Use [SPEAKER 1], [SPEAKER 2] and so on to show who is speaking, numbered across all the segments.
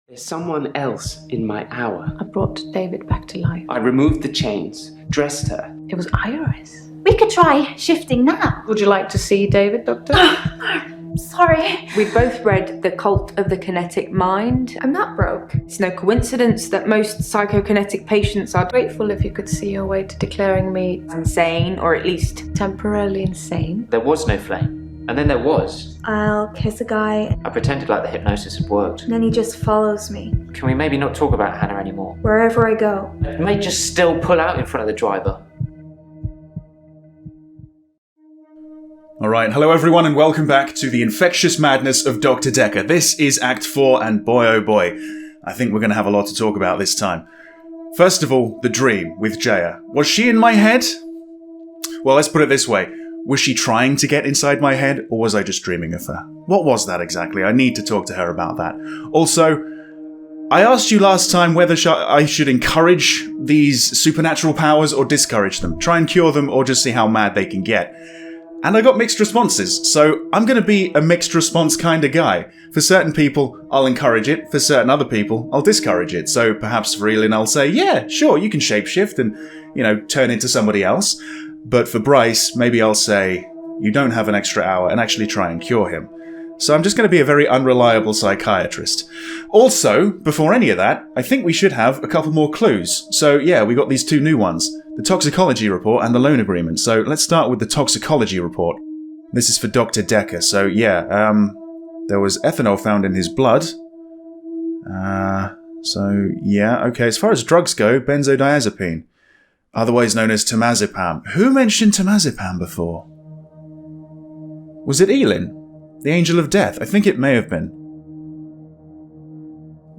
[SPEAKER 1] There's someone else in my hour.
[SPEAKER 2] I brought David back to life.
[SPEAKER 1] I removed the chains, dressed her.
[SPEAKER 2] It was Iris.
[SPEAKER 3] We could try shifting now.
[SPEAKER 2] Would you like to see David, Doctor?
[SPEAKER 3] Sorry.
[SPEAKER 4] We both read The Cult of the Kinetic Mind.
[SPEAKER 3] I'm not broke.
[SPEAKER 4] It's no coincidence that most psychokinetic patients are
[SPEAKER 2] Grateful if you could see your way to declaring me
[SPEAKER 4] insane, or at least
[SPEAKER 2] temporarily insane.
[SPEAKER 5] There was no flame. And then there was.
[SPEAKER 3] I'll kiss a guy,
[SPEAKER 5] I pretended like the hypnosis had worked.
[SPEAKER 3] and then he just follows me.
[SPEAKER 5] Can we maybe not talk about Hannah anymore?
[SPEAKER 3] Wherever I go.
[SPEAKER 5] I may just still pull out in front of the driver.
[SPEAKER 6] Alright, hello everyone and welcome back to the infectious madness of Doctor Dekker. This is Act 4 and boy oh boy, I think we're going to have a lot to talk about this time. First of all, the dream with Jaya. Was she in my head? Well, let's put it this way. Was she trying to get inside my head, or was I just dreaming of her? What was that exactly? I need to talk to her about that. Also, I asked you last time whether I should encourage these supernatural powers or discourage them. Try and cure them or just see how mad they can get. And I got mixed responses, so I'm going to be a mixed response kind of guy. For certain people, I'll encourage it. For certain other people, I'll discourage it. So perhaps for Elin, I'll say, yeah, sure, you can shapeshift and, turn into somebody else. But for Bryce, maybe I'll say, you don't have an extra hour and actually try and cure him. So I'm just going to be a very unreliable psychiatrist. Also, before any of that, I think we should have a couple more clues. So yeah, we got these two new ones. The Toxicology Report and the Loan Agreement. So let's start with the Toxicology Report. This is for Doctor Dekker. So yeah, there was ethanol found in his blood. So yeah, okay. As far as drugs go, benzodiazepine. Otherwise known as temazepam. Who mentioned temazepam before? Was it Elin? The Angel of Death? I think it may have been.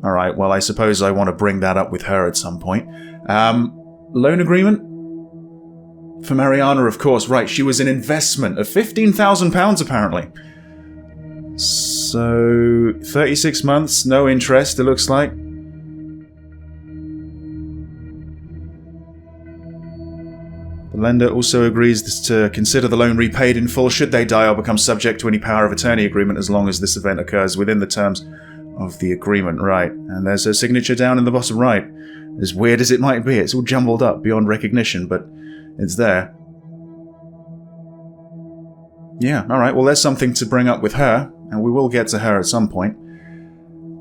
[SPEAKER 6] Alright, well I suppose I want to bring that up with her at some point. Loan agreement? For Mariana, of course. Right, she was an investment of £15,000 apparently. So, 36 months, no interest, it looks like. The lender also agrees to consider the loan repaid in full should they die or become subject to any power of attorney agreement as long as this event occurs within the terms of the agreement. Right, and there's her signature down in the bottom right. As weird as it might be, it's all jumbled up beyond recognition, but it's there. Yeah, alright, well there's something to bring up with her, and we will get to her at some point.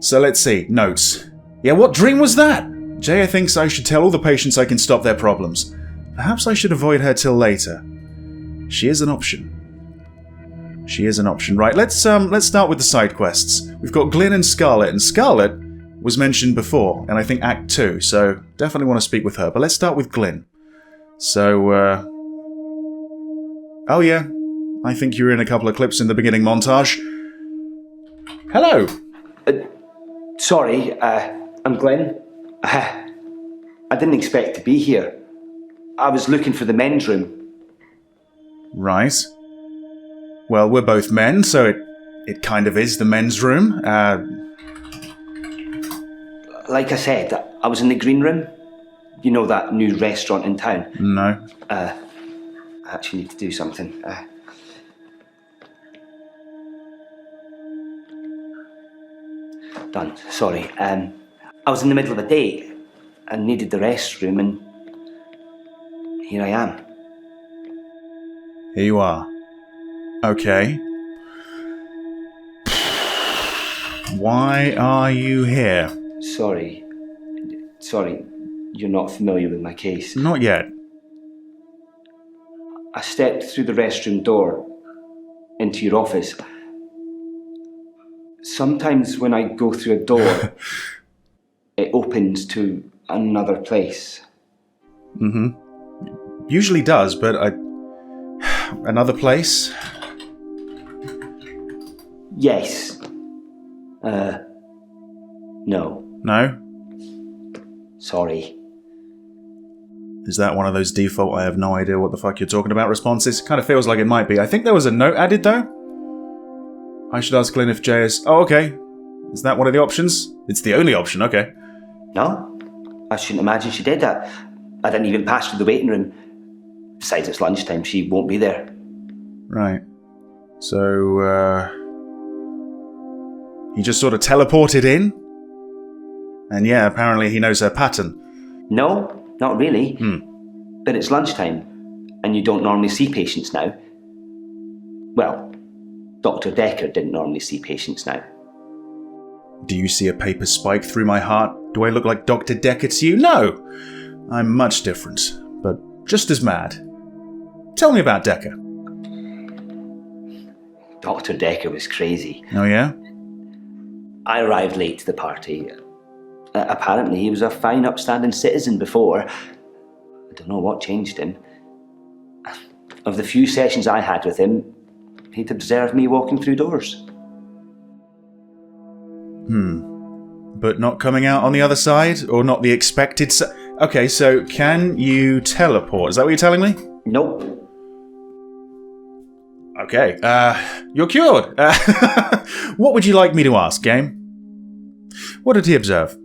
[SPEAKER 6] So let's see, notes. Yeah, what dream was that? Jaya thinks I should tell all the patients I can stop their problems. Perhaps I should avoid her till later. She is an option. She is an option. Right, let's start with the side quests. We've got Glynn and Scarlet, and Scarlet was mentioned before, and I think Act 2, so definitely want to speak with her. But let's start with Glynn. So, oh yeah, I think you were in a couple of clips in the beginning montage. Hello!
[SPEAKER 1] Sorry, I'm Glynn. I didn't expect to be here. I was looking for the men's room.
[SPEAKER 6] Right. Well, we're both men, so it kind of is the men's room.
[SPEAKER 1] Like I said, I was in the green room. You know that new restaurant in town?
[SPEAKER 6] No.
[SPEAKER 1] I actually need to do something. Done. Sorry. I was in the middle of a date and needed the restroom, and here I am.
[SPEAKER 6] Here you are. Okay. Why are you here?
[SPEAKER 1] Sorry, you're not familiar with my case.
[SPEAKER 6] Not yet.
[SPEAKER 1] I stepped through the restroom door into your office. Sometimes when I go through a door, it opens to another place.
[SPEAKER 6] Mm-hmm. Usually does, but another place?
[SPEAKER 1] Yes. No.
[SPEAKER 6] No?
[SPEAKER 1] Sorry.
[SPEAKER 6] Is that one of those default I have no idea what the fuck you're talking about responses? Kind of feels like it might be. I think there was a note added though. I should ask Glynn if Jay is... Oh, okay. Is that one of the options? It's the only option, okay.
[SPEAKER 1] No, I shouldn't imagine she did that. I didn't even pass through the waiting room. Besides, it's lunchtime, she won't be there.
[SPEAKER 6] Right. So, he just sort of teleported in? And yeah, apparently he knows her pattern.
[SPEAKER 1] No, not really. But it's lunchtime, and you don't normally see patients now. Well, Dr. Dekker didn't normally see patients now.
[SPEAKER 6] Do you see a paper spike through my heart? Do I look like Dr. Dekker to you? No! I'm much different, but just as mad. Tell me about Dekker.
[SPEAKER 1] Dr. Dekker was crazy.
[SPEAKER 6] Oh yeah?
[SPEAKER 1] I arrived late to the party. Apparently he was a fine, upstanding citizen before. I don't know what changed him. Of the few sessions I had with him, he'd observed me walking through doors.
[SPEAKER 6] But not coming out on the other side? Or not the expected side? Okay, so can you teleport? Is that what you're telling me?
[SPEAKER 1] Nope.
[SPEAKER 6] Okay, you're cured. What would you like me to ask, game? What did he observe?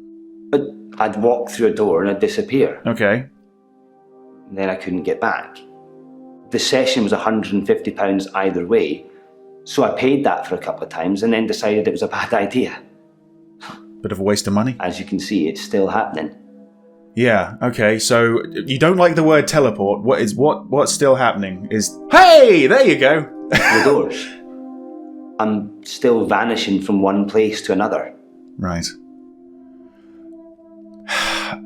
[SPEAKER 1] But I'd walk through a door and I'd disappear.
[SPEAKER 6] Okay.
[SPEAKER 1] Then I couldn't get back. The session was £150 either way, so I paid that for a couple of times and then decided it was a bad idea.
[SPEAKER 6] Bit of a waste of money.
[SPEAKER 1] As you can see, it's still happening.
[SPEAKER 6] Yeah, okay, so you don't like the word teleport. What's still happening is... Hey! There you go!
[SPEAKER 1] The doors. I'm still vanishing from one place to another.
[SPEAKER 6] Right.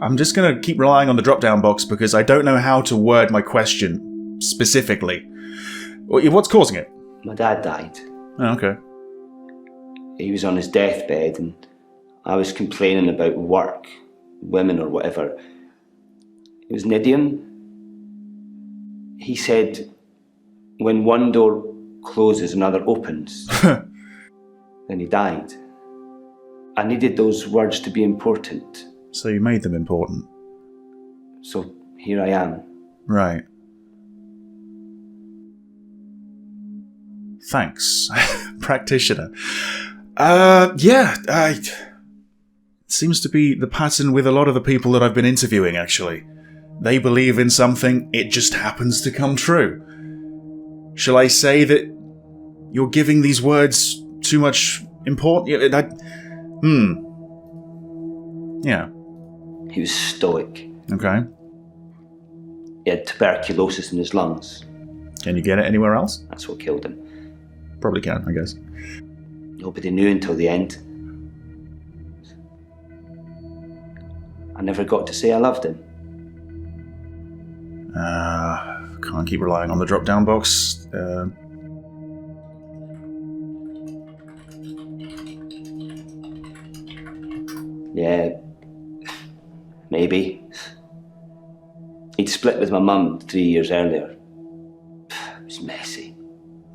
[SPEAKER 6] I'm just going to keep relying on the drop-down box because I don't know how to word my question specifically. What's causing it?
[SPEAKER 1] My dad died.
[SPEAKER 6] Oh, okay.
[SPEAKER 1] He was on his deathbed and I was complaining about work, women or whatever. It was an idiom. He said, when one door closes, another opens. Then he died. I needed those words to be important.
[SPEAKER 6] So you made them important.
[SPEAKER 1] So here I am.
[SPEAKER 6] Right. Thanks, practitioner. It seems to be the pattern with a lot of the people that I've been interviewing, actually. They believe in something, it just happens to come true. Shall I say that you're giving these words too much importance? Yeah.
[SPEAKER 1] He was stoic.
[SPEAKER 6] Okay.
[SPEAKER 1] He had tuberculosis in his lungs.
[SPEAKER 6] Can you get it anywhere else?
[SPEAKER 1] That's what killed him.
[SPEAKER 6] Probably can, I guess.
[SPEAKER 1] Nobody knew until the end. I never got to say I loved him.
[SPEAKER 6] Can't keep relying on the drop-down box.
[SPEAKER 1] Yeah, maybe. He'd split with my mum 3 years earlier. It was messy.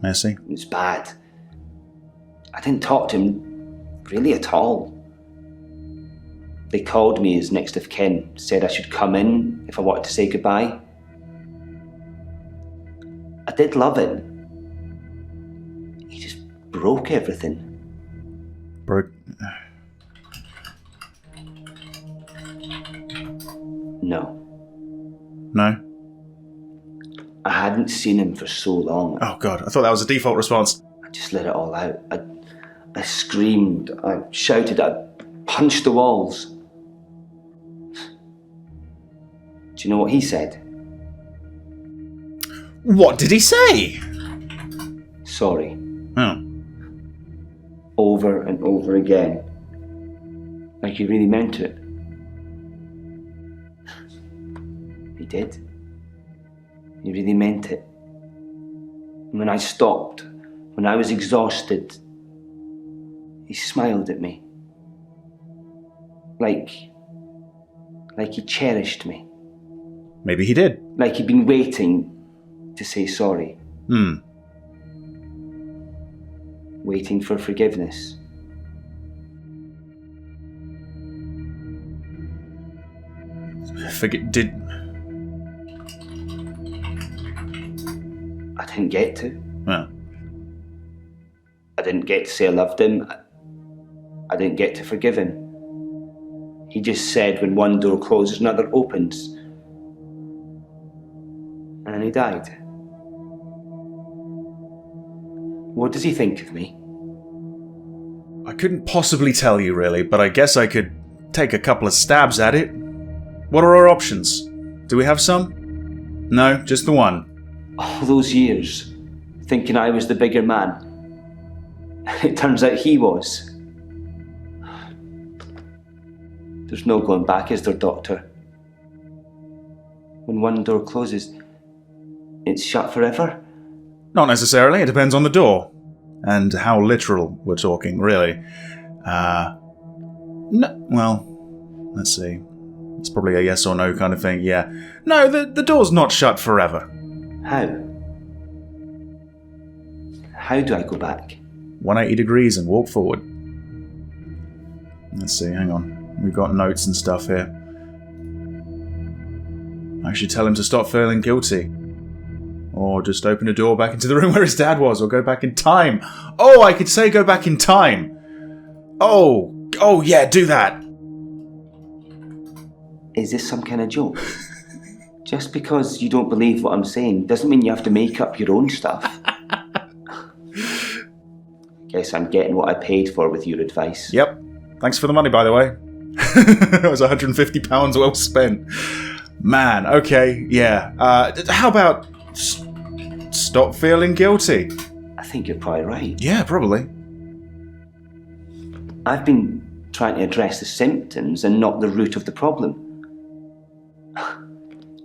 [SPEAKER 6] Messy?
[SPEAKER 1] It was bad. I didn't talk to him really at all. They called me as next of kin, said I should come in if I wanted to say goodbye. I did love him. He just broke everything.
[SPEAKER 6] Broke...
[SPEAKER 1] No.
[SPEAKER 6] No?
[SPEAKER 1] I hadn't seen him for so long.
[SPEAKER 6] Oh god, I thought that was a default response.
[SPEAKER 1] I just let it all out. I screamed, I shouted, I punched the walls. Do you know what he said?
[SPEAKER 6] What did he say?
[SPEAKER 1] Sorry.
[SPEAKER 6] Oh.
[SPEAKER 1] Over and over again. Like he really meant it. He did. He really meant it. And when I stopped, when I was exhausted, he smiled at me. Like he cherished me.
[SPEAKER 6] Maybe he did.
[SPEAKER 1] Like he'd been waiting to say sorry. Waiting for forgiveness.
[SPEAKER 6] Did...
[SPEAKER 1] I didn't get to.
[SPEAKER 6] Oh.
[SPEAKER 1] I didn't get to say I loved him. I didn't get to forgive him. He just said when one door closes, another opens. And then he died. What does he think of me?
[SPEAKER 6] I couldn't possibly tell you, really, but I guess I could take a couple of stabs at it. What are our options? Do we have some? No, just the one.
[SPEAKER 1] All those years, thinking I was the bigger man. It turns out he was. There's no going back, is there, Doctor? When one door closes, it's shut forever?
[SPEAKER 6] Not necessarily, it depends on the door. And how literal we're talking, really. No, well, let's see. It's probably a yes or no kind of thing, yeah. No, the door's not shut forever.
[SPEAKER 1] How? How do I go back?
[SPEAKER 6] 180 degrees and walk forward. Let's see, hang on. We've got notes and stuff here. I should tell him to stop feeling guilty. Or just open a door back into the room where his dad was, or go back in time. Oh, I could say go back in time. Oh yeah, do that.
[SPEAKER 1] Is this some kind of joke? Just because you don't believe what I'm saying doesn't mean you have to make up your own stuff. Guess I'm getting what I paid for with your advice.
[SPEAKER 6] Yep. Thanks for the money, by the way. That was £150 well spent. Man, okay, yeah. How about stop feeling guilty?
[SPEAKER 1] I think you're probably right.
[SPEAKER 6] Yeah, probably.
[SPEAKER 1] I've been trying to address the symptoms and not the root of the problem.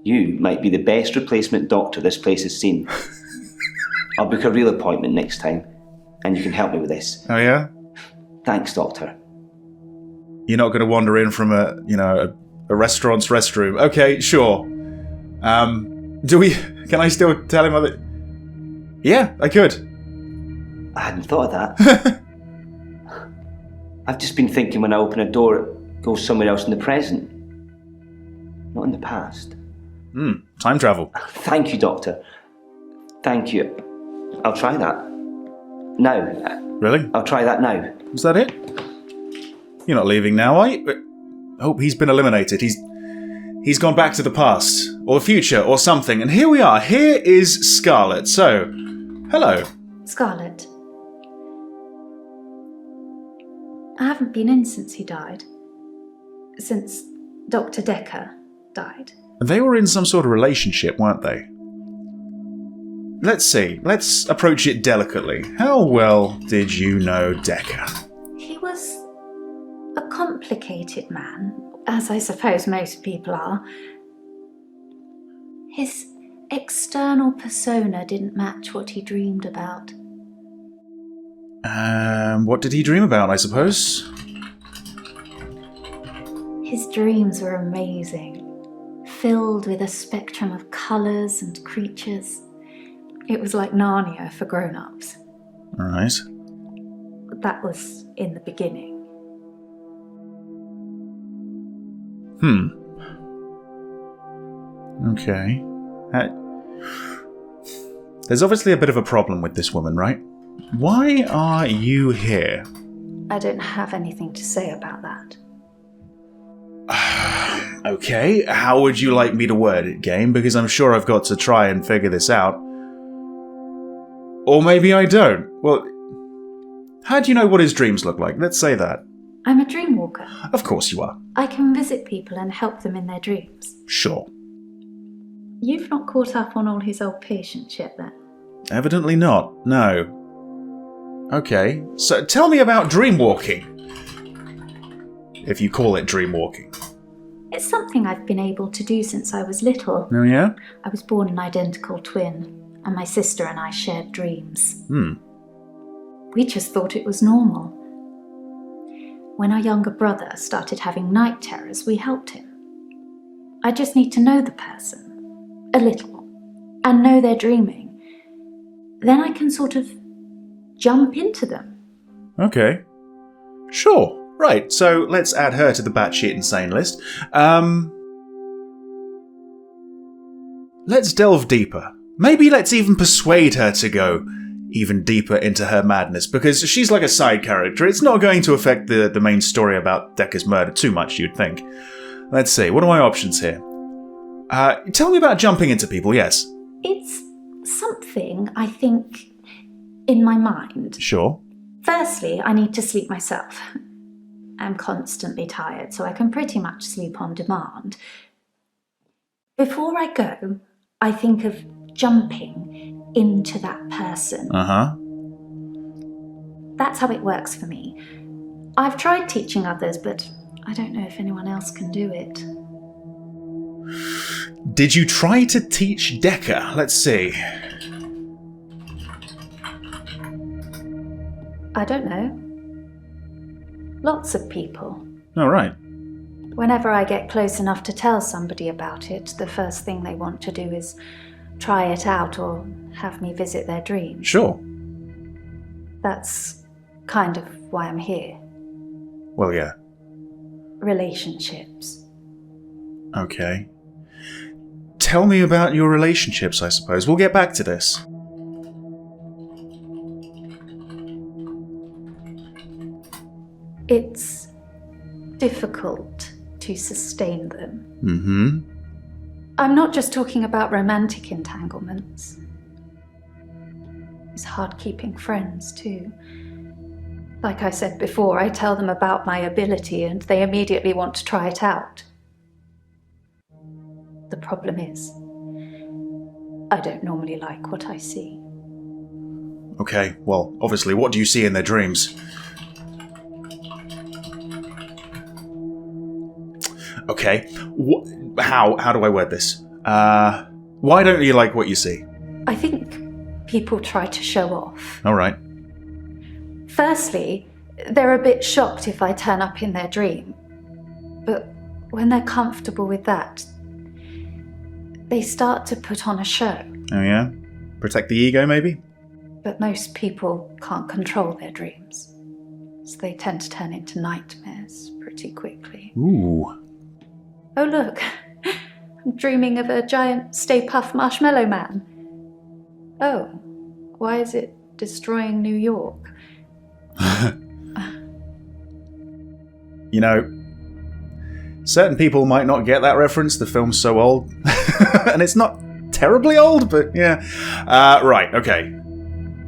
[SPEAKER 1] You might be the best replacement doctor this place has seen. I'll book a real appointment next time, and you can help me with this.
[SPEAKER 6] Oh yeah?
[SPEAKER 1] Thanks, Doctor.
[SPEAKER 6] You're not going to wander in from a restaurant's restroom. Okay, sure. Can I still tell him that? Yeah, I could.
[SPEAKER 1] I hadn't thought of that. I've just been thinking when I open a door, it goes somewhere else in the present. Not in the past.
[SPEAKER 6] Time travel.
[SPEAKER 1] Thank you, Doctor. Thank you. I'll try that. Now.
[SPEAKER 6] Really?
[SPEAKER 1] I'll try that now.
[SPEAKER 6] Is that it? You're not leaving now, are you? Oh, he's been eliminated. He's gone back to the past, or the future, or something. And here we are. Here is Scarlet. So, hello.
[SPEAKER 3] Scarlet. I haven't been in since he died. Since Dr. Dekker died.
[SPEAKER 6] They were in some sort of relationship, weren't they? Let's see. Let's approach it delicately. How well did you know Dekker?
[SPEAKER 3] He was a complicated man, as I suppose most people are. His external persona didn't match what he dreamed about.
[SPEAKER 6] What did he dream about, I suppose?
[SPEAKER 3] His dreams were amazing, filled with a spectrum of colours and creatures. It was like Narnia for grown-ups.
[SPEAKER 6] Right.
[SPEAKER 3] That was in the beginning.
[SPEAKER 6] Okay. There's obviously a bit of a problem with this woman, right? Why are you here?
[SPEAKER 3] I don't have anything to say about that.
[SPEAKER 6] Okay, how would you like me to word it, game? Because I'm sure I've got to try and figure this out. Or maybe I don't. Well, how do you know what his dreams look like? Let's say that.
[SPEAKER 3] I'm a dream walker.
[SPEAKER 6] Of course you are.
[SPEAKER 3] I can visit people and help them in their dreams.
[SPEAKER 6] Sure.
[SPEAKER 3] You've not caught up on all his old patients yet, then?
[SPEAKER 6] Evidently not, no. Okay, so tell me about dream walking. If you call it dream walking.
[SPEAKER 3] It's something I've been able to do since I was little.
[SPEAKER 6] Oh yeah?
[SPEAKER 3] I was born an identical twin, and my sister and I shared dreams. We just thought it was normal. When our younger brother started having night terrors, we helped him. I just need to know the person, a little, and know they're dreaming. Then I can sort of jump into them.
[SPEAKER 6] Okay. Sure. Right, so let's add her to the batshit insane list. Let's delve deeper. Maybe let's even persuade her to go even deeper into her madness, because she's like a side character. It's not going to affect the main story about Dekker's murder too much, you'd think. Let's see, what are my options here? Tell me about jumping into people, yes.
[SPEAKER 3] It's something, I think, in my mind.
[SPEAKER 6] Sure.
[SPEAKER 3] Firstly, I need to sleep myself. I'm constantly tired, so I can pretty much sleep on demand. Before I go, I think of jumping into that person.
[SPEAKER 6] Uh-huh.
[SPEAKER 3] That's how it works for me. I've tried teaching others, but I don't know if anyone else can do it.
[SPEAKER 6] Did you try to teach Dekker? Let's see.
[SPEAKER 3] I don't know. Lots of people.
[SPEAKER 6] All right.
[SPEAKER 3] Whenever I get close enough to tell somebody about it, the first thing they want to do is try it out or have me visit their dreams.
[SPEAKER 6] Sure.
[SPEAKER 3] That's kind of why I'm here.
[SPEAKER 6] Well, yeah.
[SPEAKER 3] Relationships.
[SPEAKER 6] Okay. Tell me about your relationships, I suppose. We'll get back to this.
[SPEAKER 3] It's difficult to sustain them.
[SPEAKER 6] Mm-hmm.
[SPEAKER 3] I'm not just talking about romantic entanglements. It's hard keeping friends, too. Like I said before, I tell them about my ability and they immediately want to try it out. The problem is, I don't normally like what I see.
[SPEAKER 6] Okay, well, obviously, what do you see in their dreams? Okay, how do I word this? Why don't you like what you see?
[SPEAKER 3] I think people try to show off.
[SPEAKER 6] All right.
[SPEAKER 3] Firstly, they're a bit shocked if I turn up in their dream. But when they're comfortable with that, they start to put on a show.
[SPEAKER 6] Oh yeah? Protect the ego, maybe?
[SPEAKER 3] But most people can't control their dreams, so they tend to turn into nightmares pretty quickly.
[SPEAKER 6] Ooh.
[SPEAKER 3] Oh look, I'm dreaming of a giant Stay Puft Marshmallow Man. Oh, why is it destroying New York?
[SPEAKER 6] You know, certain people might not get that reference. The film's so old. And it's not terribly old, but yeah. Right, okay.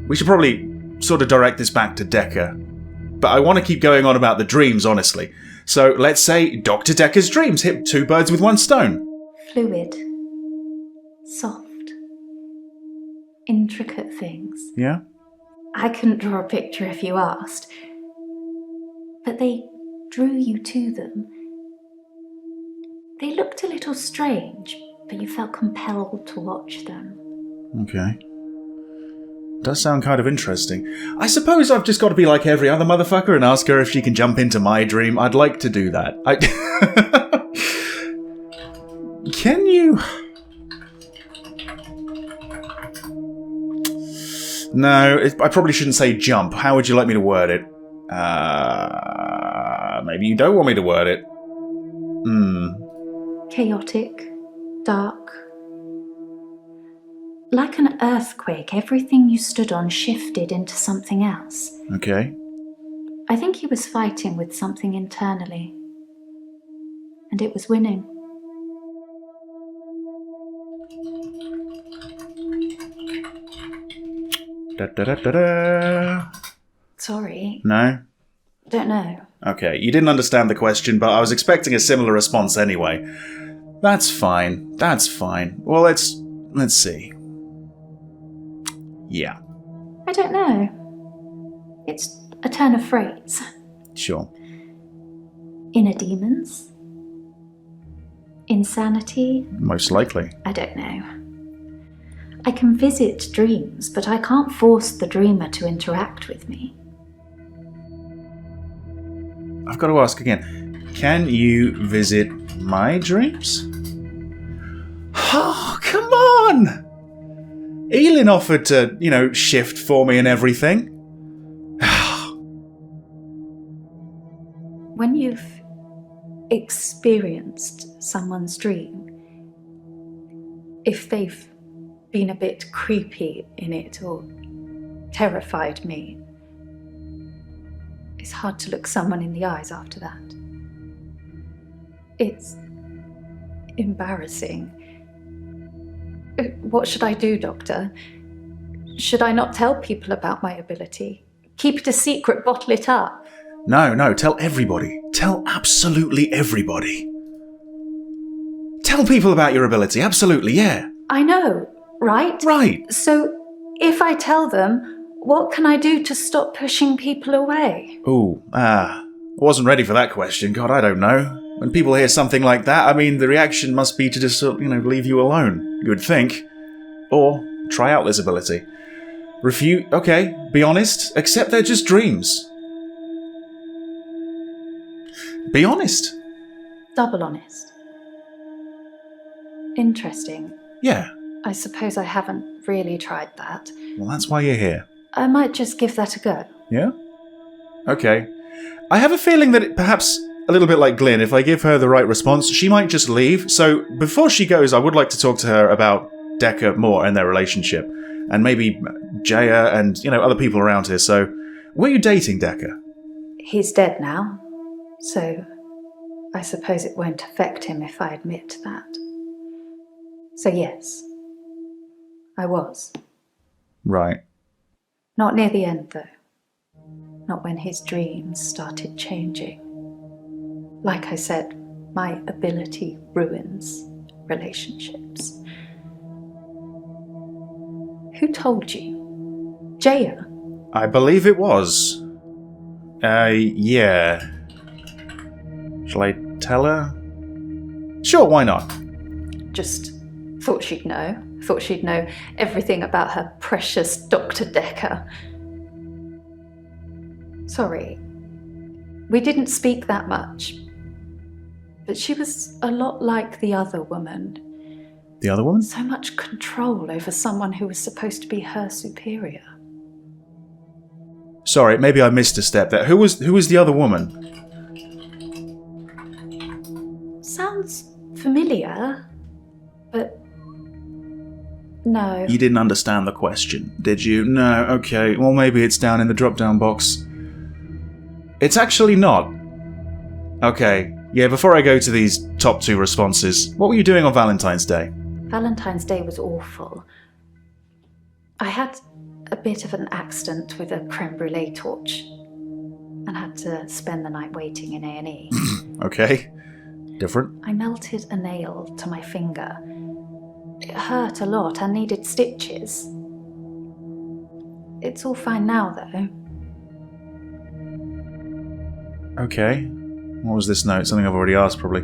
[SPEAKER 6] We should probably sort of direct this back to Dekker. But I want to keep going on about the dreams, honestly. So let's say Dr. Dekker's dreams hit two birds with one stone.
[SPEAKER 3] Fluid. Soft. Intricate things.
[SPEAKER 6] Yeah?
[SPEAKER 3] I couldn't draw a picture if you asked. But they drew you to them. They looked a little strange, but you felt compelled to watch them.
[SPEAKER 6] Okay. Does sound kind of interesting. I suppose I've just got to be like every other motherfucker and ask her if she can jump into my dream. I'd like to do that. Can you... No, I probably shouldn't say jump. How would you like me to word it? Maybe you don't want me to word it.
[SPEAKER 3] Chaotic. Dark. Like an earthquake, everything you stood on shifted into something else.
[SPEAKER 6] Okay.
[SPEAKER 3] I think he was fighting with something internally. And it was winning.
[SPEAKER 6] Da-da-da-da-da.
[SPEAKER 3] Sorry.
[SPEAKER 6] No?
[SPEAKER 3] Don't know.
[SPEAKER 6] Okay, you didn't understand the question, but I was expecting a similar response anyway. That's fine. That's fine. Well, let's see. Yeah.
[SPEAKER 3] I don't know. It's a turn of phrase.
[SPEAKER 6] Sure.
[SPEAKER 3] Inner demons? Insanity?
[SPEAKER 6] Most likely.
[SPEAKER 3] I don't know. I can visit dreams, but I can't force the dreamer to interact with me.
[SPEAKER 6] I've got to ask again. Can you visit my dreams? Oh, come on! Elin offered to, shift for me and everything.
[SPEAKER 3] When you've experienced someone's dream, if they've been a bit creepy in it or terrified me, it's hard to look someone in the eyes after that. It's embarrassing. What should I do, Doctor? Should I not tell people about my ability? Keep it a secret, bottle it up?
[SPEAKER 6] No, tell everybody. Tell absolutely everybody. Tell people about your ability, absolutely, yeah.
[SPEAKER 3] I know, right?
[SPEAKER 6] Right.
[SPEAKER 3] So, if I tell them, what can I do to stop pushing people away?
[SPEAKER 6] Ooh, wasn't ready for that question. God, I don't know. When people hear something like that, I mean, the reaction must be to just, leave you alone, you would think. Or try out this ability. Refute, okay, be honest, accept they're just dreams. Be honest.
[SPEAKER 3] Double honest. Interesting.
[SPEAKER 6] Yeah.
[SPEAKER 3] I suppose I haven't really tried that.
[SPEAKER 6] Well, that's why you're here.
[SPEAKER 3] I might just give that a go.
[SPEAKER 6] Yeah? Okay. I have a feeling that perhaps a little bit like Glynn, if I give her the right response, she might just leave. So before she goes, I would like to talk to her about Dekker more and their relationship. And maybe Jaya and, other people around here. So, were you dating Dekker?
[SPEAKER 3] He's dead now, so I suppose it won't affect him if I admit that. So yes, I was.
[SPEAKER 6] Right.
[SPEAKER 3] Not near the end, though. Not when his dreams started changing. Like I said, my ability ruins relationships. Who told you? Jaya?
[SPEAKER 6] I believe it was. Yeah. Shall I tell her? Sure, why not?
[SPEAKER 3] Just thought she'd know. Thought she'd know everything about her precious Dr. Dekker. Sorry. We didn't speak that much. But she was a lot like the other woman.
[SPEAKER 6] The other woman?
[SPEAKER 3] So much control over someone who was supposed to be her superior.
[SPEAKER 6] Sorry, maybe I missed a step there. Who was the other woman?
[SPEAKER 3] Sounds familiar, but no.
[SPEAKER 6] You didn't understand the question, did you? No, okay. Well, maybe it's down in the drop-down box. It's actually not. Okay. Yeah, before I go to these top 2 responses, what were you doing on Valentine's Day?
[SPEAKER 3] Valentine's Day was awful. I had a bit of an accident with a creme brulee torch and had to spend the night waiting in A&E.
[SPEAKER 6] Okay. Different.
[SPEAKER 3] I melted a nail to my finger. It hurt a lot and needed stitches. It's all fine now, though.
[SPEAKER 6] Okay. What was this note? Something I've already asked, probably.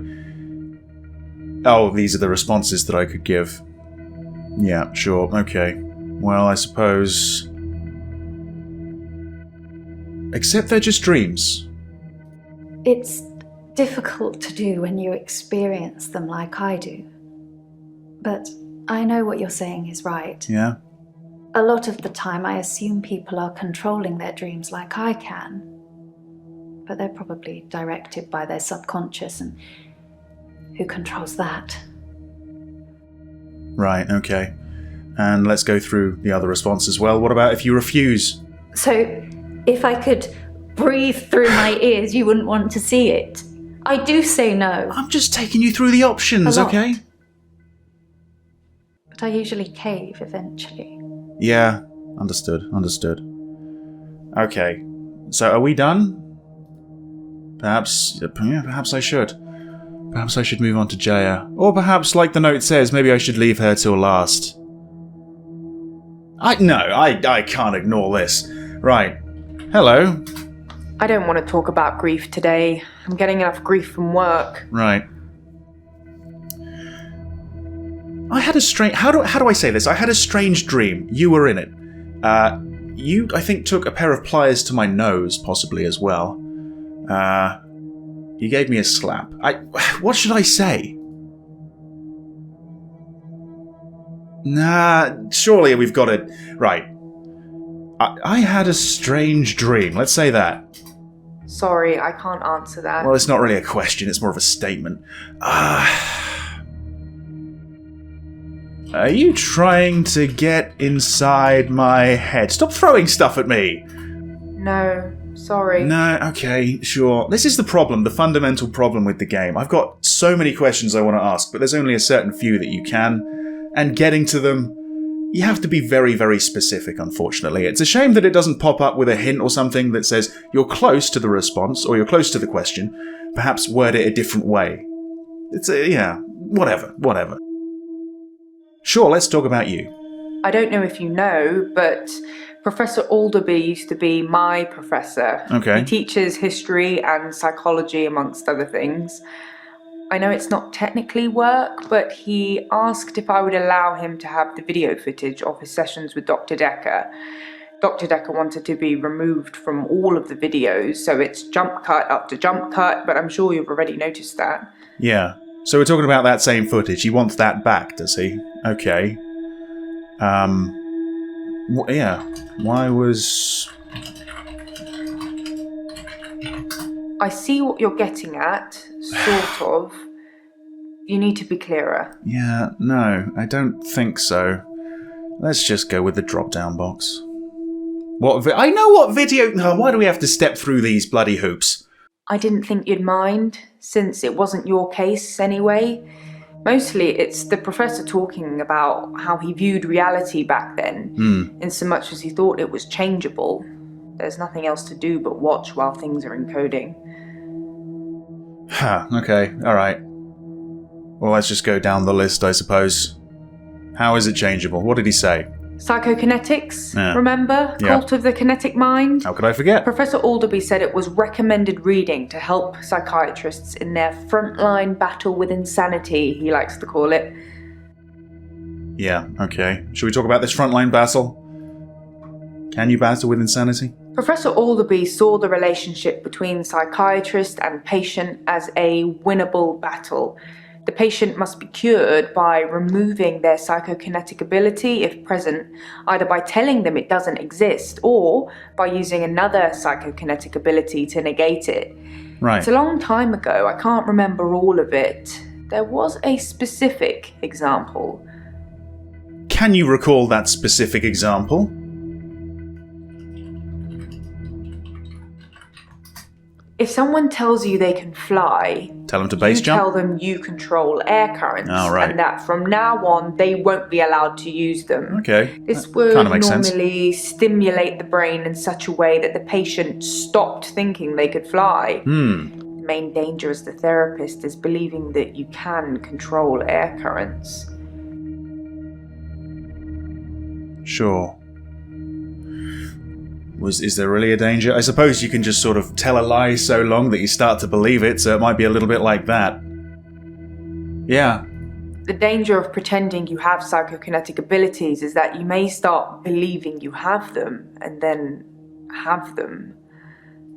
[SPEAKER 6] Oh, these are the responses that I could give. Yeah, sure. Okay. Well, I suppose... Except they're just dreams.
[SPEAKER 3] It's difficult to do when you experience them like I do. But I know what you're saying is right.
[SPEAKER 6] Yeah?
[SPEAKER 3] A lot of the time I assume people are controlling their dreams like I can. But they're probably directed by their subconscious, and who controls that?
[SPEAKER 6] Right, okay. And let's go through the other response as well. What about if you refuse?
[SPEAKER 3] So, if I could breathe through my ears, you wouldn't want to see it. I do say no.
[SPEAKER 6] I'm just taking you through the options,
[SPEAKER 3] A lot.
[SPEAKER 6] okay?
[SPEAKER 3] But I usually cave eventually.
[SPEAKER 6] Yeah, understood. Okay, so are we done? Perhaps I should. Perhaps I should move on to Jaya. Or perhaps, like the note says, maybe I should leave her till last. I can't ignore this. Right. Hello.
[SPEAKER 4] I don't want to talk about grief today. I'm getting enough grief from work.
[SPEAKER 6] Right. I had a strange... How do I say this? I had a strange dream. You were in it. You, I think, took a pair of pliers to my nose, possibly, as well. You gave me a slap. What should I say? Nah, surely we've got it. Right. I had a strange dream. Let's say that.
[SPEAKER 4] Sorry, I can't answer that.
[SPEAKER 6] Well, it's not really a question. It's more of a statement. Are you trying to get inside my head? Stop throwing stuff at me!
[SPEAKER 4] No, sorry.
[SPEAKER 6] No, okay, sure. This is the problem, the fundamental problem with the game. I've got so many questions I want to ask, but there's only a certain few that you can, and getting to them You have to be very, very specific, unfortunately. It's a shame that it doesn't pop up with a hint or something that says you're close to the response, or you're close to the question. Perhaps word it a different way. Whatever. Sure, let's talk about you.
[SPEAKER 4] I don't know if you know, but Professor Alderby used to be my professor.
[SPEAKER 6] Okay.
[SPEAKER 4] He teaches history and psychology, amongst other things. I know it's not technically work, but he asked if I would allow him to have the video footage of his sessions with Dr. Dekker. Dr. Dekker wanted to be removed from all of the videos, so it's jump cut up to jump cut, but I'm sure you've already noticed that.
[SPEAKER 6] Yeah. So we're talking about that same footage. He wants that back, does he? Okay. Why was...
[SPEAKER 4] I see what you're getting at, sort of. You need to be clearer.
[SPEAKER 6] Yeah, no, I don't think so. Let's just go with the drop-down box. I know what video... No, why do we have to step through these bloody hoops?
[SPEAKER 4] I didn't think you'd mind, since it wasn't your case anyway. Mostly it's the professor talking about how he viewed reality back then, in so much as he thought it was changeable. There's nothing else to do but watch while things are encoding.
[SPEAKER 6] Okay, alright. Well, let's just go down the list, I suppose. How is it changeable? What did he say?
[SPEAKER 4] Psychokinetics,
[SPEAKER 6] Yeah.
[SPEAKER 4] remember?
[SPEAKER 6] Yeah.
[SPEAKER 4] Cult of the Kinetic Mind?
[SPEAKER 6] How could I forget?
[SPEAKER 4] Professor Alderby said it was recommended reading to help psychiatrists in their frontline battle with insanity, he likes to call it.
[SPEAKER 6] Yeah, okay. Should we talk about this frontline battle? Can you battle with insanity?
[SPEAKER 4] Professor Alderby saw the relationship between psychiatrist and patient as a winnable battle. The patient must be cured by removing their psychokinetic ability, if present, either by telling them it doesn't exist or by using another psychokinetic ability to negate it.
[SPEAKER 6] Right.
[SPEAKER 4] It's a long time ago, I can't remember all of it. There was a specific example.
[SPEAKER 6] Can you recall that specific example?
[SPEAKER 4] If someone tells you they can fly,
[SPEAKER 6] Tell them to base
[SPEAKER 4] you
[SPEAKER 6] jump?
[SPEAKER 4] tell them you control air currents,
[SPEAKER 6] Oh, right.
[SPEAKER 4] and that from now on they won't be allowed to use them.
[SPEAKER 6] Okay.
[SPEAKER 4] This
[SPEAKER 6] that
[SPEAKER 4] would
[SPEAKER 6] kinda makes sense.
[SPEAKER 4] normally stimulate the brain in such a way that the patient stopped thinking they could fly. The main danger as the therapist is believing that you can control air currents.
[SPEAKER 6] Sure. Is there really a danger? I suppose you can just sort of tell a lie so long that you start to believe it, so it might be a little bit like that. Yeah.
[SPEAKER 4] The danger of pretending you have psychokinetic abilities is that you may start believing you have them, and then have them.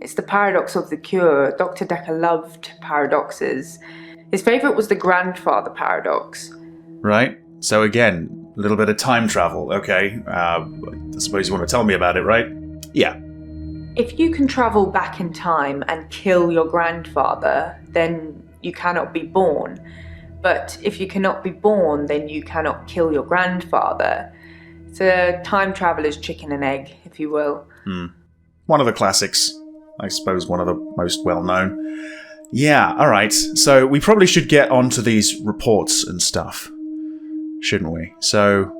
[SPEAKER 4] It's the paradox of the cure. Dr. Dekker loved paradoxes. His favourite was the grandfather paradox.
[SPEAKER 6] Right. So again, a little bit of time travel. Okay. I suppose you want to tell me about it, right? Yeah.
[SPEAKER 4] If you can travel back in time and kill your grandfather, then you cannot be born. But if you cannot be born, then you cannot kill your grandfather. It's a time traveler's chicken and egg, if you will.
[SPEAKER 6] One of the classics. I suppose one of the most well-known. Yeah, alright. So we probably should get onto these reports and stuff. Shouldn't we? So...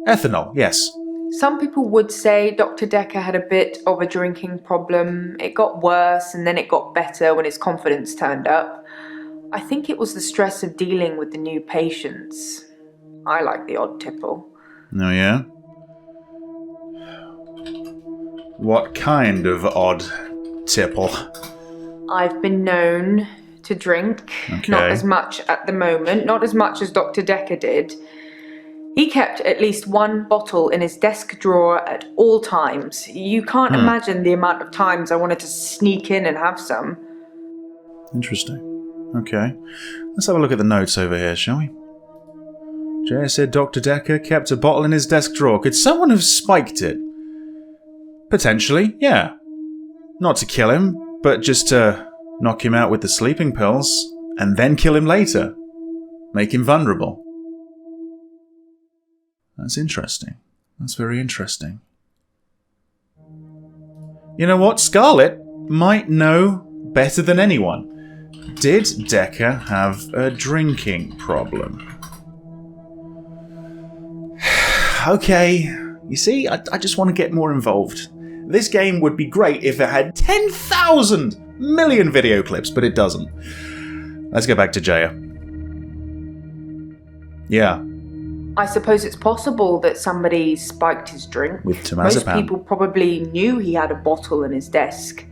[SPEAKER 6] ethanol, yes.
[SPEAKER 4] Some people would say Dr. Dekker had a bit of a drinking problem. It got worse and then it got better when his confidence turned up. I think it was the stress of dealing with the new patients. I like the odd tipple.
[SPEAKER 6] Oh, yeah? What kind of odd tipple?
[SPEAKER 4] I've been known to drink.
[SPEAKER 6] Okay.
[SPEAKER 4] Not as much at the moment, not as much as Dr. Dekker did. He kept at least one bottle in his desk drawer at all times. You can't imagine the amount of times I wanted to sneak in and have some.
[SPEAKER 6] Interesting. Okay. Let's have a look at the notes over here, shall we? Jay said Dr. Dekker kept a bottle in his desk drawer. Could someone have spiked it? Potentially, yeah. Not to kill him, but just to knock him out with the sleeping pills, and then kill him later. Make him vulnerable. That's interesting. That's very interesting. You know what? Scarlet might know better than anyone. Did Dekker have a drinking problem? Okay. You see, I just want to get more involved. This game would be great if it had 10,000 million video clips, but it doesn't. Let's go back to Jaya. Yeah.
[SPEAKER 4] I suppose it's possible that somebody spiked his drink.
[SPEAKER 6] With temazepam.
[SPEAKER 4] Most people probably knew he had a bottle in his desk.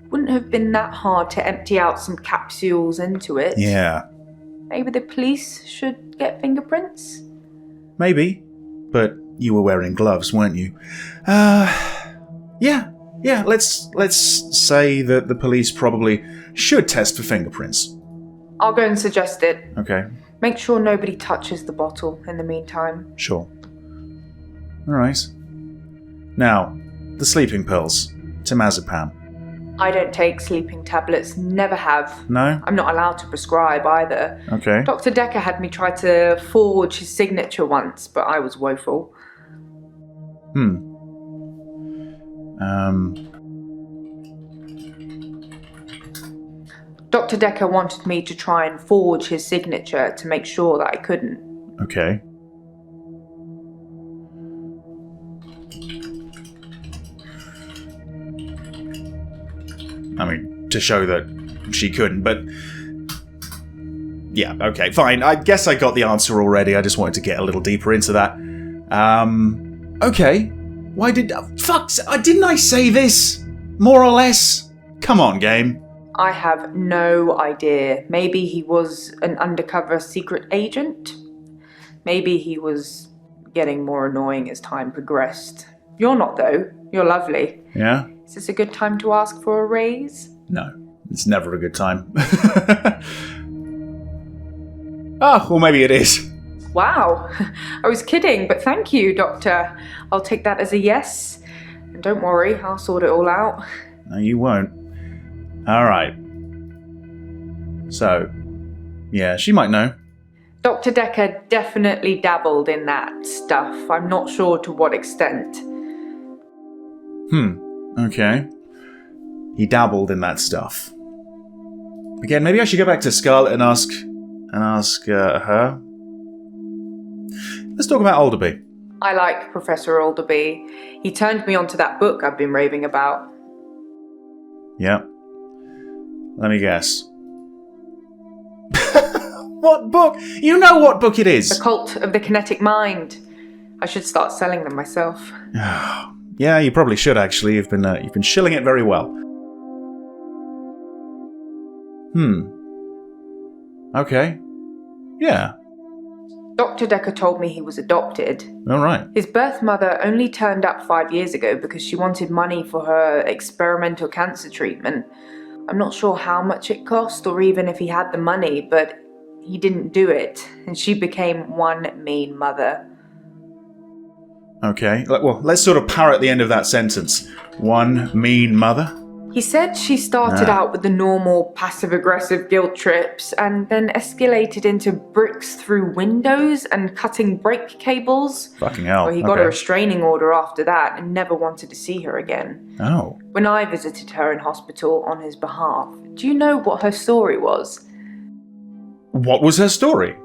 [SPEAKER 4] Wouldn't have been that hard to empty out some capsules into it.
[SPEAKER 6] Yeah.
[SPEAKER 4] Maybe the police should get fingerprints?
[SPEAKER 6] Maybe. But you were wearing gloves, weren't you? Yeah, let's say that the police probably should test for fingerprints.
[SPEAKER 4] I'll go and suggest it.
[SPEAKER 6] Okay,
[SPEAKER 4] Make sure nobody touches the bottle in the meantime.
[SPEAKER 6] sure. Alright. Now, the sleeping pills. Temazepam.
[SPEAKER 4] I don't take sleeping tablets, never have.
[SPEAKER 6] No?
[SPEAKER 4] I'm not allowed to prescribe either.
[SPEAKER 6] Okay.
[SPEAKER 4] Dr. Dekker had me try to forge his signature once, but I was woeful. Dr. Dekker wanted me to try and forge his signature to make sure that I couldn't.
[SPEAKER 6] Okay. I mean, to show that she couldn't, but... Yeah, okay, fine. I guess I got the answer already. I just wanted to get a little deeper into that. Okay. Why did... Fuck! Didn't I say this? More or less? Come on, game.
[SPEAKER 4] I have no idea. Maybe he was an undercover secret agent? Maybe he was getting more annoying as time progressed. You're not, though. You're lovely.
[SPEAKER 6] Yeah?
[SPEAKER 4] Is this a good time to ask for a raise?
[SPEAKER 6] No. It's never a good time. Ah, well, maybe it is.
[SPEAKER 4] Wow. I was kidding, but thank you, Doctor. I'll take that as a yes. And don't worry, I'll sort it all out.
[SPEAKER 6] No, you won't. Alright. So, yeah, she might know.
[SPEAKER 4] Dr. Dekker definitely dabbled in that stuff. I'm not sure to what extent.
[SPEAKER 6] Okay. He dabbled in that stuff. Again, maybe I should go back to Scarlet and ask her. Let's talk about Alderby.
[SPEAKER 4] I like Professor Alderby. He turned me onto that book I've been raving about.
[SPEAKER 6] Yeah. Let me guess. What book? You know what book it is.
[SPEAKER 4] The Cult of the Kinetic Mind. I should start selling them myself.
[SPEAKER 6] Yeah, you probably should actually. You've been shilling it very well. Okay. Yeah.
[SPEAKER 4] Dr. Dekker told me he was adopted.
[SPEAKER 6] All right.
[SPEAKER 4] His birth mother only turned up 5 years ago because she wanted money for her experimental cancer treatment. I'm not sure how much it cost or even if he had the money, but he didn't do it, and she became one mean mother.
[SPEAKER 6] Okay. Well, let's sort of parrot the end of that sentence. One mean mother?
[SPEAKER 4] He said she started out with the normal passive-aggressive guilt trips and then escalated into bricks through windows and cutting brake cables.
[SPEAKER 6] Fucking hell.
[SPEAKER 4] Well, he got a restraining order after that and never wanted to see her again.
[SPEAKER 6] Oh.
[SPEAKER 4] When I visited her in hospital on his behalf, do you know what her story was?
[SPEAKER 6] What was her story?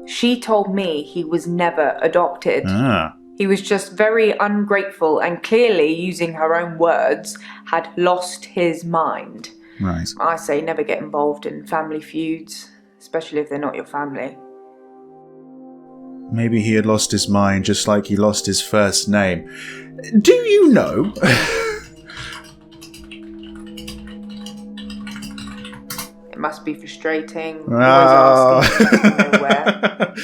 [SPEAKER 4] She told me he was never adopted. He was just very ungrateful and clearly, using her own words, had lost his mind.
[SPEAKER 6] Right.
[SPEAKER 4] I say never get involved in family feuds, especially if they're not your family.
[SPEAKER 6] Maybe he had lost his mind just like he lost his first name. Do you know?
[SPEAKER 4] It must be frustrating.
[SPEAKER 6] Oh.
[SPEAKER 4] Always asking nowhere.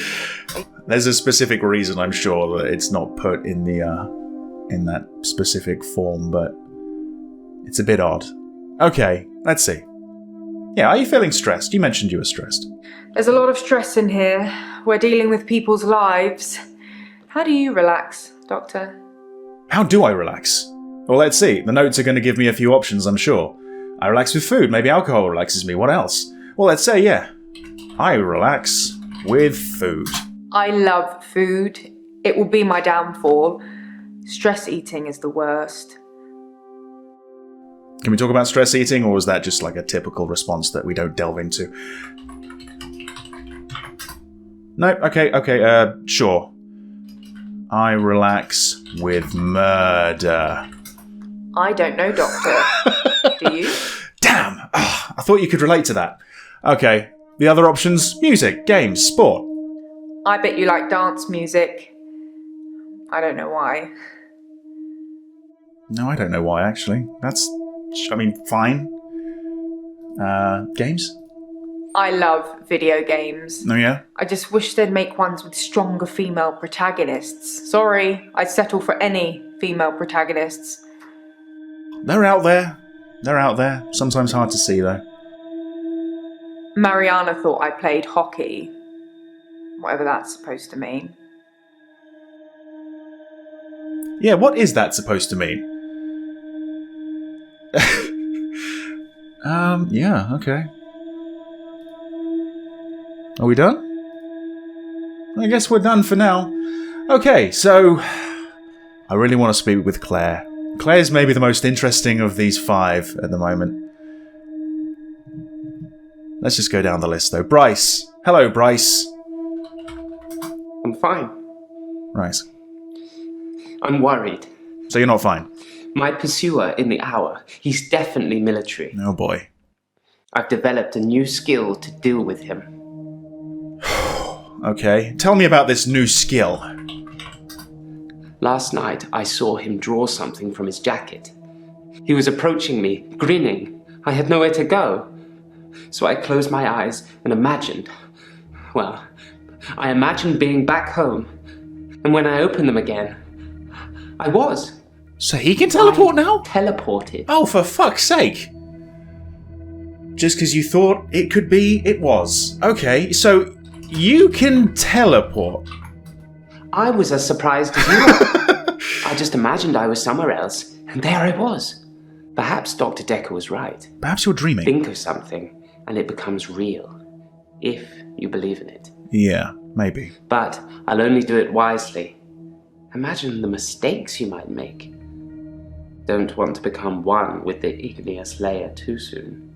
[SPEAKER 6] There's a specific reason, I'm sure, that it's not put in the in that specific form, but it's a bit odd. Okay, let's see. Yeah, are you feeling stressed? You mentioned you were stressed.
[SPEAKER 4] There's a lot of stress in here. We're dealing with people's lives. How do you relax, Doctor?
[SPEAKER 6] How do I relax? Well, let's see. The notes are going to give me a few options, I'm sure. I relax with food. Maybe alcohol relaxes me. What else? Well, let's say, yeah. I relax with food.
[SPEAKER 4] I love food. It will be my downfall. Stress eating is the worst.
[SPEAKER 6] Can we talk about stress eating, or is that just like a typical response that we don't delve into? No, okay, sure. I relax with murder.
[SPEAKER 4] I don't know, Doctor. Do you?
[SPEAKER 6] Damn! I thought you could relate to that. Okay, the other options: music, games, sport.
[SPEAKER 4] I bet you like dance music. I don't know why.
[SPEAKER 6] No, I don't know why, actually. Fine. Games?
[SPEAKER 4] I love video games.
[SPEAKER 6] Oh, yeah?
[SPEAKER 4] I just wish they'd make ones with stronger female protagonists. Sorry, I'd settle for any female protagonists.
[SPEAKER 6] They're out there. Sometimes hard to see, though.
[SPEAKER 4] Mariana thought I played hockey. Whatever that's supposed to mean.
[SPEAKER 6] Yeah, what is that supposed to mean? Yeah, okay. Are we done? I guess we're done for now. Okay, so I really want to speak with Claire. Claire's maybe the most interesting of these 5 at the moment. Let's just go down the list, though. Bryce. Hello, Bryce.
[SPEAKER 5] I'm fine.
[SPEAKER 6] Right.
[SPEAKER 5] I'm worried.
[SPEAKER 6] So you're not fine?
[SPEAKER 5] My pursuer in the hour, he's definitely military.
[SPEAKER 6] Oh, boy.
[SPEAKER 5] I've developed a new skill to deal with him.
[SPEAKER 6] Okay, tell me about this new skill.
[SPEAKER 5] Last night, I saw him draw something from his jacket. He was approaching me, grinning. I had nowhere to go. So I closed my eyes and imagined being back home. And when I opened them again, I was.
[SPEAKER 6] So he can teleport now?
[SPEAKER 5] Teleported.
[SPEAKER 6] Oh, for fuck's sake. Just because you thought it could be, it was. Okay, so you can teleport.
[SPEAKER 5] I was as surprised as you were. I just imagined I was somewhere else, and there I was. Perhaps Dr. Dekker was right.
[SPEAKER 6] Perhaps you're dreaming.
[SPEAKER 5] Think of something, and it becomes real. If you believe in it.
[SPEAKER 6] Yeah, maybe.
[SPEAKER 5] But I'll only do it wisely. Imagine the mistakes you might make. Don't want to become one with the igneous layer too soon.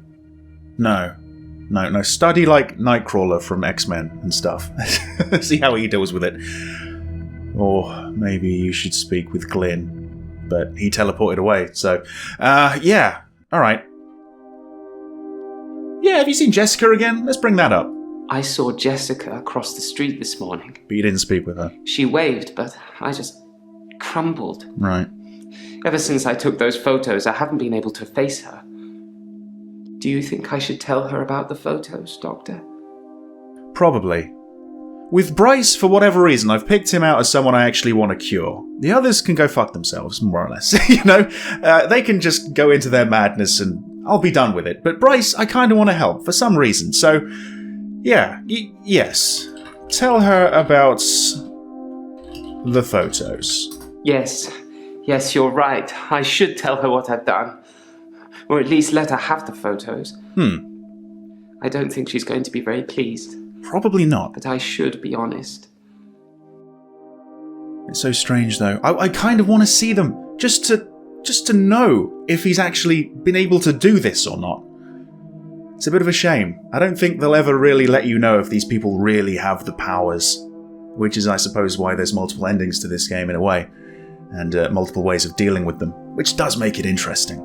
[SPEAKER 6] No. Study like Nightcrawler from X-Men and stuff. See how he deals with it. Or maybe you should speak with Glynn. But he teleported away, so... yeah. Alright. Yeah, have you seen Jessica again? Let's bring that up.
[SPEAKER 5] I saw Jessica across the street this morning.
[SPEAKER 6] But you didn't speak with her.
[SPEAKER 5] She waved, but I just crumbled.
[SPEAKER 6] Right.
[SPEAKER 5] Ever since I took those photos, I haven't been able to face her. Do you think I should tell her about the photos, Doctor?
[SPEAKER 6] Probably. With Bryce, for whatever reason, I've picked him out as someone I actually want to cure. The others can go fuck themselves, more or less. They can just go into their madness and I'll be done with it. But Bryce, I kind of want to help for some reason. So, yeah, yes. Tell her about the photos.
[SPEAKER 5] Yes, you're right. I should tell her what I've done. Or at least let her have the photos. I don't think she's going to be very pleased.
[SPEAKER 6] Probably not.
[SPEAKER 5] But I should be honest.
[SPEAKER 6] It's so strange, though. I kind of want to see them, just to know if he's actually been able to do this or not. It's a bit of a shame. I don't think they'll ever really let you know if these people really have the powers. Which is, I suppose, why there's multiple endings to this game in a way. And multiple ways of dealing with them. Which does make it interesting.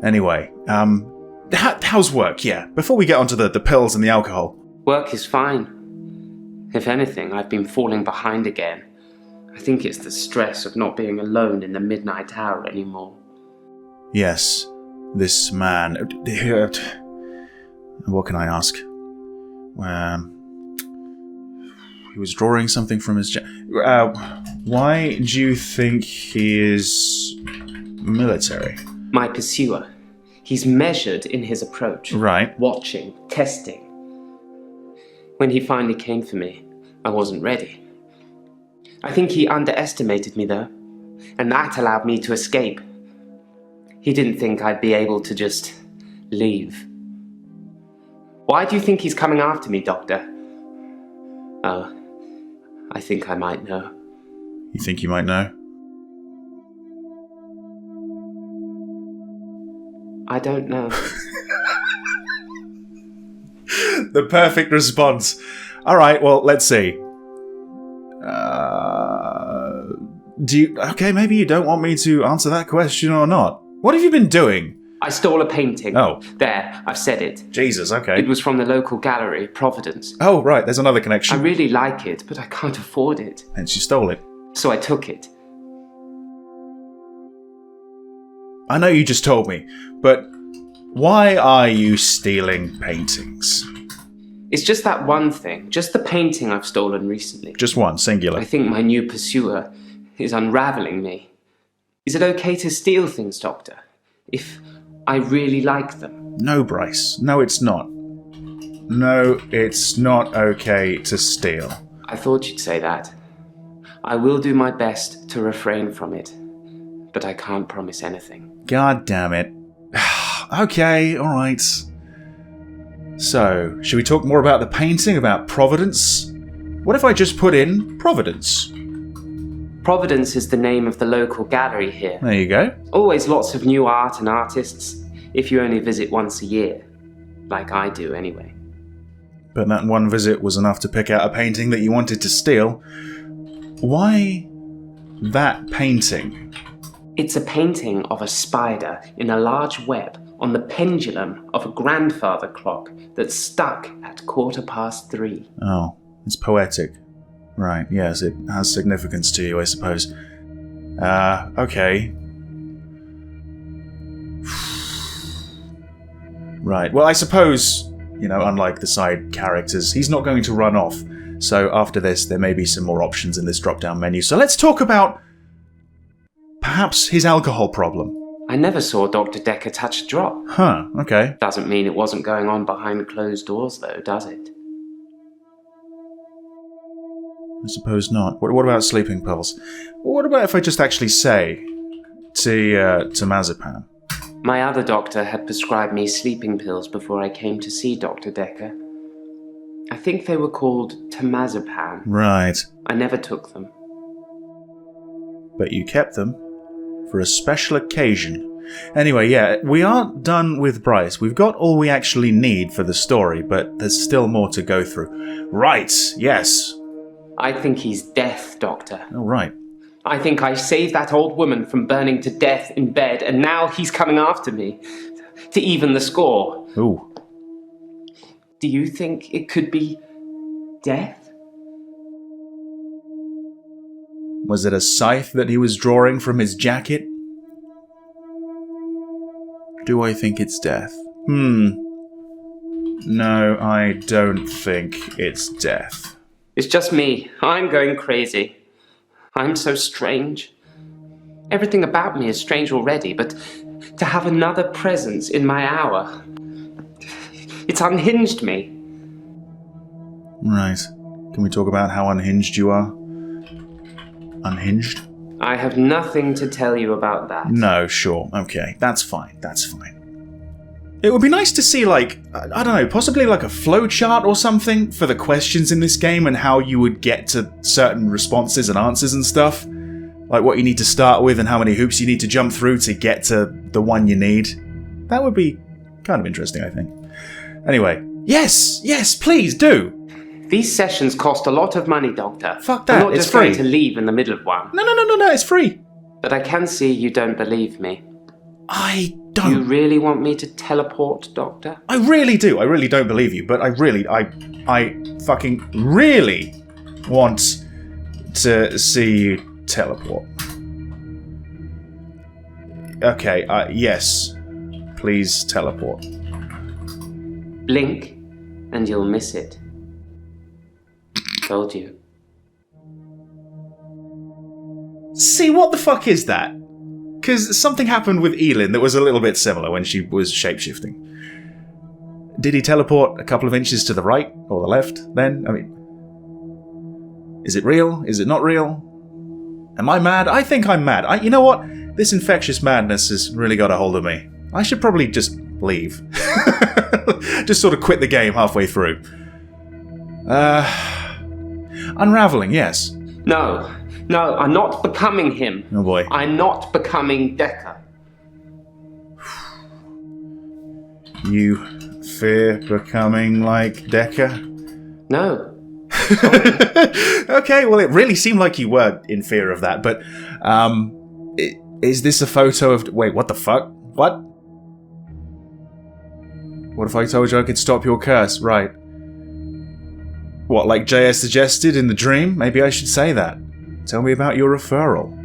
[SPEAKER 6] Anyway, how's work? Yeah, before we get onto the pills and the alcohol.
[SPEAKER 5] Work is fine. If anything, I've been falling behind again. I think it's the stress of not being alone in the midnight hour anymore.
[SPEAKER 6] Yes, this man... What can I ask? He was drawing something from his... why do you think he is military?
[SPEAKER 5] My pursuer. He's measured in his approach.
[SPEAKER 6] Right.
[SPEAKER 5] Watching, testing. When he finally came for me, I wasn't ready. I think he underestimated me, though, and that allowed me to escape. He didn't think I'd be able to just leave. Why do you think he's coming after me, Doctor? Oh, I think I might know.
[SPEAKER 6] You think you might know?
[SPEAKER 5] I don't know.
[SPEAKER 6] The perfect response. Alright, well, let's see. Okay, maybe you don't want me to answer that question or not. What have you been doing?
[SPEAKER 5] I stole a painting.
[SPEAKER 6] Oh.
[SPEAKER 5] There, I've said it.
[SPEAKER 6] Jesus, okay.
[SPEAKER 5] It was from the local gallery, Providence.
[SPEAKER 6] Oh, right, there's another connection.
[SPEAKER 5] I really like it, but I can't afford it.
[SPEAKER 6] Hence you stole it.
[SPEAKER 5] So I took it.
[SPEAKER 6] I know you just told me, but why are you stealing paintings?
[SPEAKER 5] It's just that one thing, just the painting I've stolen recently.
[SPEAKER 6] Just one, singular.
[SPEAKER 5] I think my new pursuer is unraveling me. Is it okay to steal things, Doctor? If I really like them?
[SPEAKER 6] No, Bryce. No, it's not. No, it's not okay to steal.
[SPEAKER 5] I thought you'd say that. I will do my best to refrain from it, but I can't promise anything.
[SPEAKER 6] God damn it. Okay, alright. So, should we talk more about the painting, about Providence? What if I just put in Providence?
[SPEAKER 5] Providence is the name of the local gallery here.
[SPEAKER 6] There you go.
[SPEAKER 5] Always lots of new art and artists, if you only visit once a year. Like I do, anyway.
[SPEAKER 6] But that one visit was enough to pick out a painting that you wanted to steal. Why that painting?
[SPEAKER 5] It's a painting of a spider in a large web on the pendulum of a grandfather clock that's stuck at 3:15.
[SPEAKER 6] Oh, it's poetic. Right, yes, it has significance to you, I suppose. Okay. Right, well, I suppose, unlike the side characters, he's not going to run off. So after this, there may be some more options in this drop-down menu. So let's talk about perhaps his alcohol problem.
[SPEAKER 5] I never saw Dr. Dekker touch a drop.
[SPEAKER 6] Huh, okay.
[SPEAKER 5] Doesn't mean it wasn't going on behind closed doors, though, does it?
[SPEAKER 6] I suppose not. What about sleeping pills? What about if I just actually say temazepam?
[SPEAKER 5] My other doctor had prescribed me sleeping pills before I came to see Dr. Dekker. I think they were called temazepam.
[SPEAKER 6] Right.
[SPEAKER 5] I never took them.
[SPEAKER 6] But you kept them for a special occasion. Anyway, yeah, we aren't done with Bryce. We've got all we actually need for the story, but there's still more to go through. Right, yes.
[SPEAKER 5] I think he's death, Doctor.
[SPEAKER 6] Oh, right.
[SPEAKER 5] I think I saved that old woman from burning to death in bed, and now he's coming after me to even the score.
[SPEAKER 6] Ooh.
[SPEAKER 5] Do you think it could be death?
[SPEAKER 6] Was it a scythe that he was drawing from his jacket? Do I think it's death? No, I don't think it's death.
[SPEAKER 5] It's just me. I'm going crazy. I'm so strange. Everything about me is strange already, but to have another presence in my hour, it's unhinged me.
[SPEAKER 6] Right. Can we talk about how unhinged you are? Unhinged?
[SPEAKER 5] I have nothing to tell you about that.
[SPEAKER 6] No, sure. Okay, that's fine. It would be nice to see, I don't know, possibly like a flowchart or something for the questions in this game and how you would get to certain responses and answers and stuff. Like what you need to start with and how many hoops you need to jump through to get to the one you need. That would be kind of interesting, I think. Anyway, yes, please do.
[SPEAKER 5] These sessions cost a lot of money, Doctor.
[SPEAKER 6] Fuck that,
[SPEAKER 5] I'm not
[SPEAKER 6] it's
[SPEAKER 5] just
[SPEAKER 6] free.
[SPEAKER 5] going to leave in the middle of one.
[SPEAKER 6] No, it's free.
[SPEAKER 5] But I can see you don't believe me.
[SPEAKER 6] I
[SPEAKER 5] You
[SPEAKER 6] don't.
[SPEAKER 5] really want me to teleport, Doctor?
[SPEAKER 6] I really do. I really don't believe you, but I fucking really want to see you teleport. Okay, yes. Please teleport.
[SPEAKER 5] Blink, and you'll miss it. Told you.
[SPEAKER 6] See, what the fuck is that? Because something happened with Elin that was a little bit similar when she was shapeshifting. Did he teleport a couple of inches to the right or the left then? I mean, is it real? Is it not real? Am I mad? I think I'm mad. You know what? This infectious madness has really got a hold of me. I should probably just leave. Just sort of quit the game halfway through. Unraveling, yes.
[SPEAKER 5] No, I'm not becoming him.
[SPEAKER 6] Oh boy.
[SPEAKER 5] I'm not becoming Dekker.
[SPEAKER 6] You fear becoming like Dekker?
[SPEAKER 5] No,
[SPEAKER 6] Okay, well, it really seemed like you were in fear of that, but is this a photo of... Wait, what the fuck? What? What if I told you I could stop your curse? Right. What, like JS suggested in the dream? Maybe I should say that. Tell me about your referral.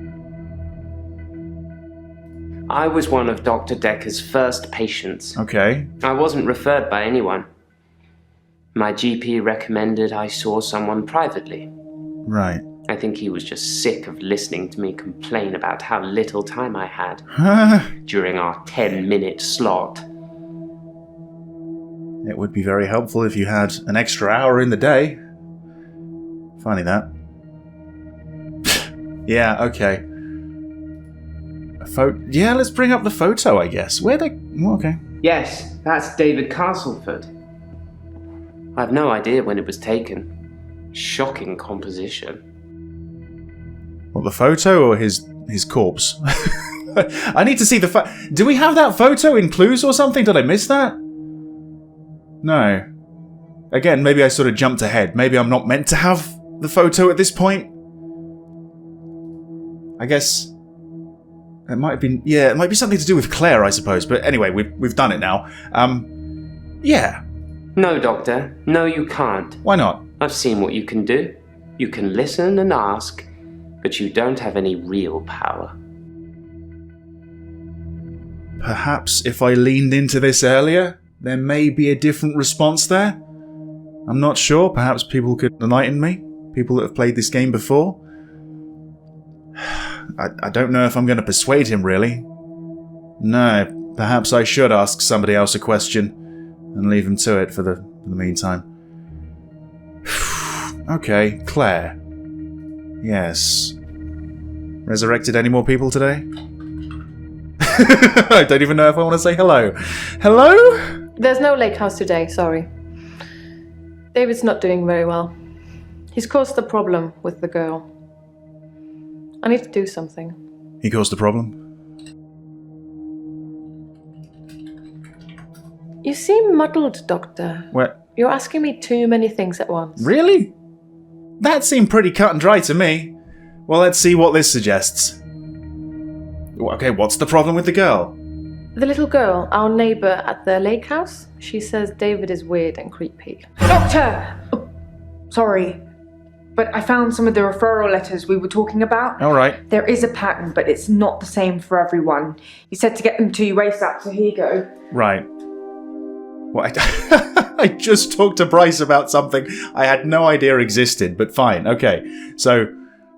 [SPEAKER 5] I was one of Dr. Dekker's first patients.
[SPEAKER 6] Okay.
[SPEAKER 5] I wasn't referred by anyone. My GP recommended I saw someone privately.
[SPEAKER 6] Right.
[SPEAKER 5] I think he was just sick of listening to me complain about how little time I had during our 10-minute slot.
[SPEAKER 6] It would be very helpful if you had an extra hour in the day. Funny that. Yeah, okay. Yeah, let's bring up the photo, I guess. Okay.
[SPEAKER 5] Yes, that's David Castleford. I've no idea when it was taken. Shocking composition.
[SPEAKER 6] What, the photo or his corpse? I need to see the Do we have that photo in Clues or something? Did I miss that? No. Again, maybe I sort of jumped ahead. Maybe I'm not meant to have the photo at this point. I guess it might have been... Yeah, it might be something to do with Claire, I suppose. But anyway, we've done it now. Yeah.
[SPEAKER 5] No, Doctor. No, you can't.
[SPEAKER 6] Why not?
[SPEAKER 5] I've seen what you can do. You can listen and ask, but you don't have any real power.
[SPEAKER 6] Perhaps if I leaned into this earlier, there may be a different response there. I'm not sure. Perhaps people could enlighten me. People that have played this game before. I don't know if I'm going to persuade him, really. No, perhaps I should ask somebody else a question and leave him to it for the meantime. Okay, Claire. Yes. Resurrected any more people today? I don't even know if I want to say hello. Hello?
[SPEAKER 2] There's no lake house today, sorry. David's not doing very well. He's caused a problem with the girl. I need to do something.
[SPEAKER 6] He caused the problem?
[SPEAKER 2] You seem muddled, Doctor.
[SPEAKER 6] What?
[SPEAKER 2] You're asking me too many things at once.
[SPEAKER 6] Really? That seemed pretty cut and dry to me. Well, let's see what this suggests. Okay, what's the problem with the girl?
[SPEAKER 2] The little girl, our neighbour at the lake house, she says David is weird and creepy.
[SPEAKER 4] Doctor! Oh, sorry, but I found some of the referral letters we were talking about.
[SPEAKER 6] All right.
[SPEAKER 4] There is a pattern, but it's not the same for everyone. You said to get them to you ASAP, so here you go.
[SPEAKER 6] Right. What? I just talked to Bryce about something I had no idea existed, but fine. Okay, so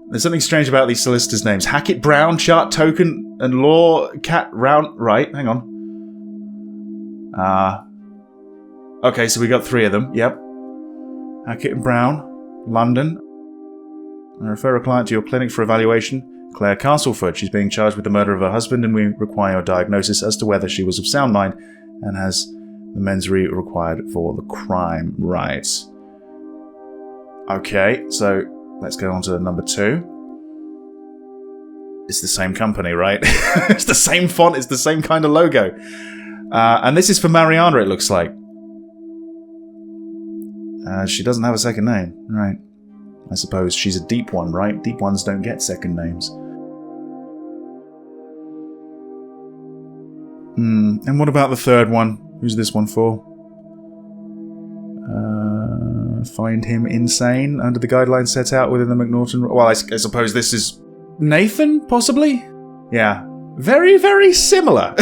[SPEAKER 6] there's something strange about these solicitors' names. Hackett Brown, Chart Token, and Law Cat Round. Right, hang on. Okay, so we got 3 of them. Yep. Hackett and Brown, London. I refer a client to your clinic for evaluation. Claire Castleford. She's being charged with the murder of her husband, and we require a diagnosis as to whether she was of sound mind and has the men'sry required for the crime. Right. Okay, so let's go on to number 2. It's the same company, right? It's the same font, it's the same kind of logo. And this is for Mariana, it looks like. She doesn't have a second name, right? I suppose she's a deep one, right? Deep ones don't get second names. And what about the third one? Who's this one for? Find him insane under the guidelines set out within the McNaughton... Well, I suppose this is Nathan, possibly? Yeah. Very, very similar.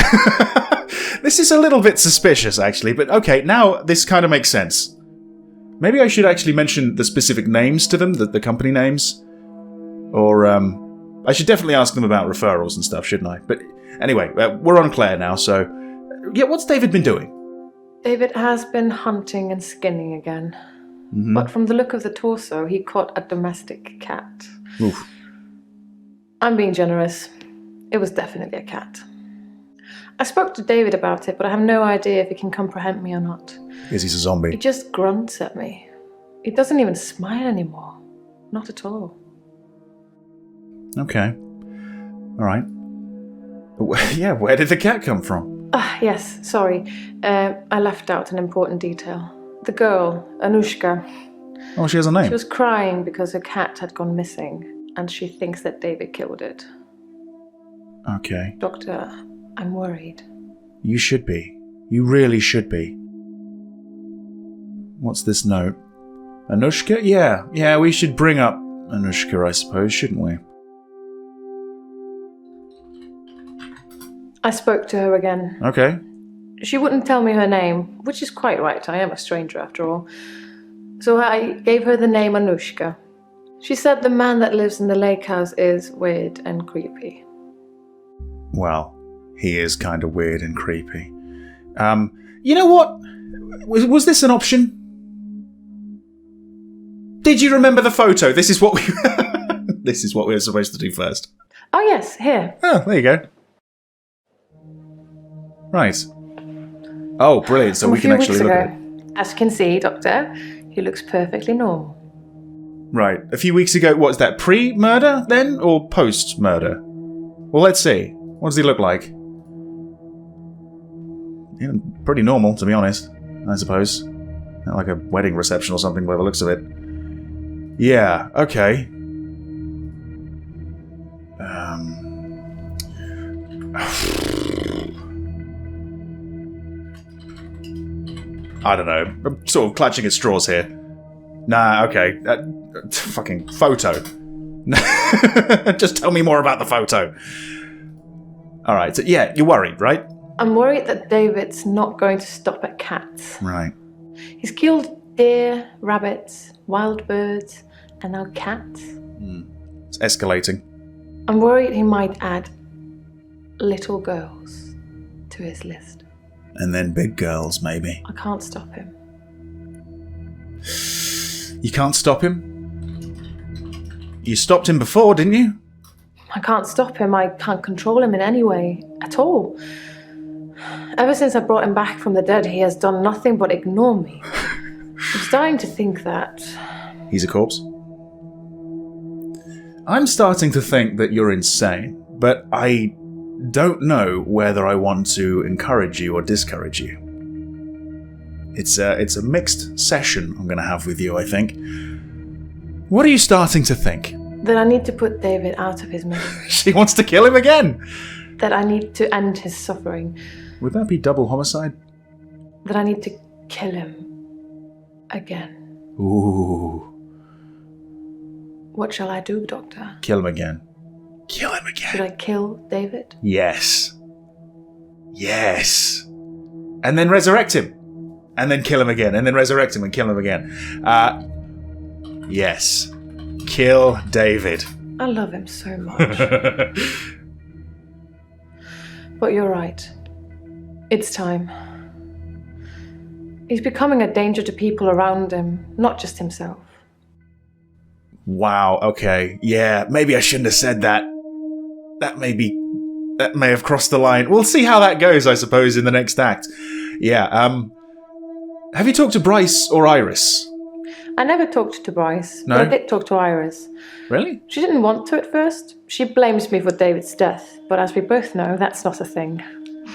[SPEAKER 6] This is a little bit suspicious, actually, but okay, now this kind of makes sense. Maybe I should actually mention the specific names to them, the company names. Or, I should definitely ask them about referrals and stuff, shouldn't I? But anyway, we're on Claire now, so... Yeah, what's David been doing?
[SPEAKER 2] David has been hunting and skinning again.
[SPEAKER 6] Mm-hmm.
[SPEAKER 2] But from the look of the torso, he caught a domestic cat.
[SPEAKER 6] Oof.
[SPEAKER 2] I'm being generous. It was definitely a cat. I spoke to David about it, but I have no idea if he can comprehend me or not.
[SPEAKER 6] Because he's a zombie.
[SPEAKER 2] He just grunts at me. He doesn't even smile anymore. Not at all.
[SPEAKER 6] Okay. Alright. Yeah, where did the cat come from?
[SPEAKER 2] Yes, sorry. I left out an important detail. The girl, Anushka,
[SPEAKER 6] Oh, she has a name.
[SPEAKER 2] She was crying because her cat had gone missing, and she thinks that David killed it.
[SPEAKER 6] Okay.
[SPEAKER 2] Doctor, I'm worried.
[SPEAKER 6] You should be. You really should be. What's this note? Anushka? Yeah, we should bring up Anushka, I suppose, shouldn't we?
[SPEAKER 2] I spoke to her again.
[SPEAKER 6] Okay.
[SPEAKER 2] She wouldn't tell me her name, which is quite right. I am a stranger after all. So I gave her the name Anushka. She said the man that lives in the lake house is weird and creepy.
[SPEAKER 6] Well, he is kind of weird and creepy. You know what? Was this an option? Did you remember the photo? This is what we this is what we were supposed to do first.
[SPEAKER 2] Oh yes, here.
[SPEAKER 6] Oh, there you go. Right. Oh, brilliant. So
[SPEAKER 2] From
[SPEAKER 6] we
[SPEAKER 2] a
[SPEAKER 6] can
[SPEAKER 2] few
[SPEAKER 6] actually
[SPEAKER 2] weeks
[SPEAKER 6] look
[SPEAKER 2] ago.
[SPEAKER 6] at it.
[SPEAKER 2] As you can see, Doctor, he looks perfectly normal.
[SPEAKER 6] Right. A few weeks ago, what's that? Pre-murder then? Or post-murder? Well, let's see. What does he look like? Yeah, pretty normal, to be honest, I suppose. Not like a wedding reception or something by the looks of it. Yeah, okay. I don't know. I'm sort of clutching at straws here. Nah, okay. Fucking photo. Just tell me more about the photo. Alright, so yeah, you're worried, right?
[SPEAKER 2] I'm worried that David's not going to stop at cats.
[SPEAKER 6] Right.
[SPEAKER 2] He's killed deer, rabbits, wild birds, and now cats.
[SPEAKER 6] It's escalating.
[SPEAKER 2] I'm worried he might add little girls to his list.
[SPEAKER 6] And then big girls, maybe.
[SPEAKER 2] I can't stop him.
[SPEAKER 6] You can't stop him? You stopped him before, didn't you?
[SPEAKER 2] I can't stop him. I can't control him in any way at all. Ever since I brought him back from the dead, he has done nothing but ignore me. I'm starting to think that...
[SPEAKER 6] He's a corpse? I'm starting to think that you're insane, but I don't know whether I want to encourage you or discourage you. It's a mixed session I'm going to have with you, I think. What are you starting to think?
[SPEAKER 2] That I need to put David out of his misery.
[SPEAKER 6] She wants to kill him again!
[SPEAKER 2] That I need to end his suffering.
[SPEAKER 6] Would that be double homicide?
[SPEAKER 2] That I need to kill him again.
[SPEAKER 6] Ooh.
[SPEAKER 2] What shall I do, Doctor?
[SPEAKER 6] Kill him again. Kill him again.
[SPEAKER 2] Should I kill David?
[SPEAKER 6] Yes. Yes. And then resurrect him. And then kill him again. And then resurrect him and kill him again. Yes. Kill David.
[SPEAKER 2] I love him so much. But you're right. It's time. He's becoming a danger to people around him, not just himself.
[SPEAKER 6] Wow, okay. Yeah, maybe I shouldn't have said that. That may have crossed the line. We'll see how that goes, I suppose, in the next act. Yeah, have you talked to Bryce or Iris?
[SPEAKER 2] I never talked to Bryce,
[SPEAKER 6] No?
[SPEAKER 2] but I did talk to Iris.
[SPEAKER 6] Really?
[SPEAKER 2] She didn't want to at first. She blames me for David's death, but as we both know, that's not a thing.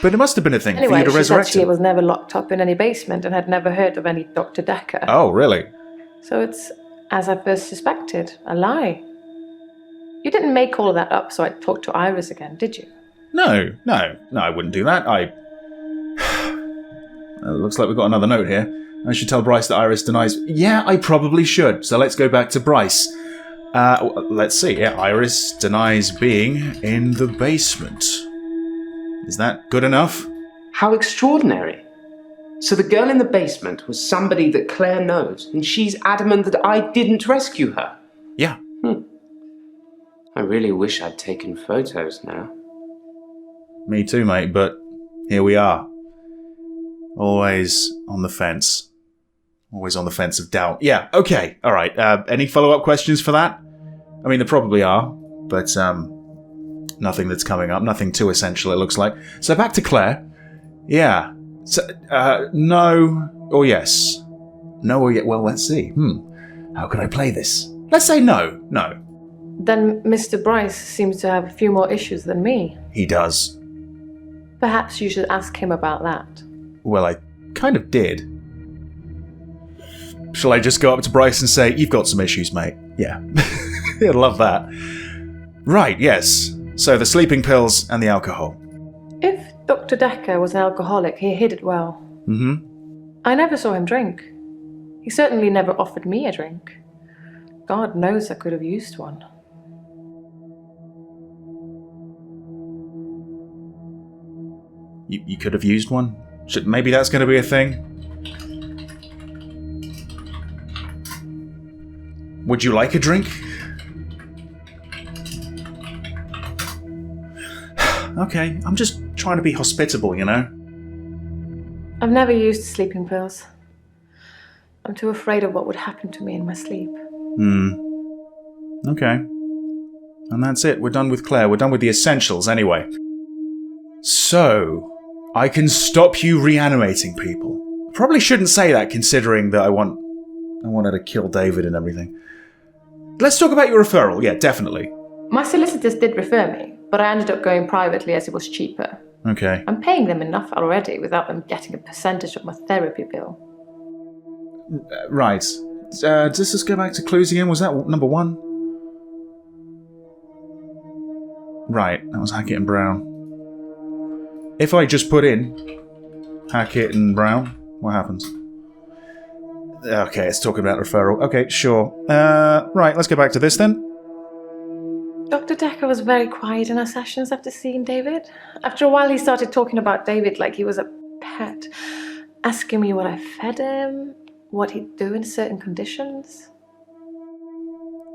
[SPEAKER 6] But it must have been a thing for
[SPEAKER 2] Anyway,
[SPEAKER 6] you to
[SPEAKER 2] she said
[SPEAKER 6] resurrect
[SPEAKER 2] she
[SPEAKER 6] him.
[SPEAKER 2] was never locked up in any basement and had never heard of any Doctor Dekker.
[SPEAKER 6] Oh, really?
[SPEAKER 2] So it's, as I first suspected, a lie. You didn't make all of that up so I'd talk to Iris again, did you?
[SPEAKER 6] No, I wouldn't do that. It looks like we've got another note here. I should tell Bryce that Iris denies... Yeah, I probably should. So let's go back to Bryce. Let's see. Yeah, Iris denies being in the basement. Is that good enough?
[SPEAKER 5] How extraordinary. So the girl in the basement was somebody that Claire knows, and she's adamant that I didn't rescue her.
[SPEAKER 6] Yeah.
[SPEAKER 5] I really wish I'd taken photos now.
[SPEAKER 6] Me too, mate, but here we are. Always on the fence. Always on the fence of doubt. Yeah, okay, alright. Any follow-up questions for that? I mean, there probably are, but nothing that's coming up. Nothing too essential, it looks like. So back to Claire. Yeah. So, no or yes? No or yes? Well, let's see. How could I play this? Let's say no. No.
[SPEAKER 2] Then Mr. Bryce seems to have a few more issues than me.
[SPEAKER 6] He does.
[SPEAKER 2] Perhaps you should ask him about that.
[SPEAKER 6] Well, I kind of did. Shall I just go up to Bryce and say, "You've got some issues, mate"? Yeah. He'll love that. Right, yes. So the sleeping pills and the alcohol.
[SPEAKER 2] If Dr. Dekker was an alcoholic, he hid it well.
[SPEAKER 6] Mm-hmm.
[SPEAKER 2] I never saw him drink. He certainly never offered me a drink. God knows I could have used one.
[SPEAKER 6] You could have used one? Maybe that's going to be a thing? Would you like a drink? Okay, I'm just trying to be hospitable, you know?
[SPEAKER 2] I've never used sleeping pills. I'm too afraid of what would happen to me in my sleep.
[SPEAKER 6] Okay. And that's it. We're done with Claire. We're done with the essentials anyway. So, I can stop you reanimating people. Probably shouldn't say that considering that I wanted to kill David and everything. Let's talk about your referral. Yeah, definitely.
[SPEAKER 2] My solicitors did refer me, but I ended up going privately as it was cheaper.
[SPEAKER 6] Okay.
[SPEAKER 2] I'm paying them enough already without them getting a percentage of my therapy bill.
[SPEAKER 6] Right. Does this go back to clues again? Was that number 1? Right, that was Hackett and Brown. If I just put in Hackett and Brown, what happens? Okay, it's talking about referral. Okay, sure. Right, let's go back to this then.
[SPEAKER 2] Dr. Dekker was very quiet in our sessions after seeing David. After a while, he started talking about David like he was a pet, asking me what I fed him, what he'd do in certain conditions.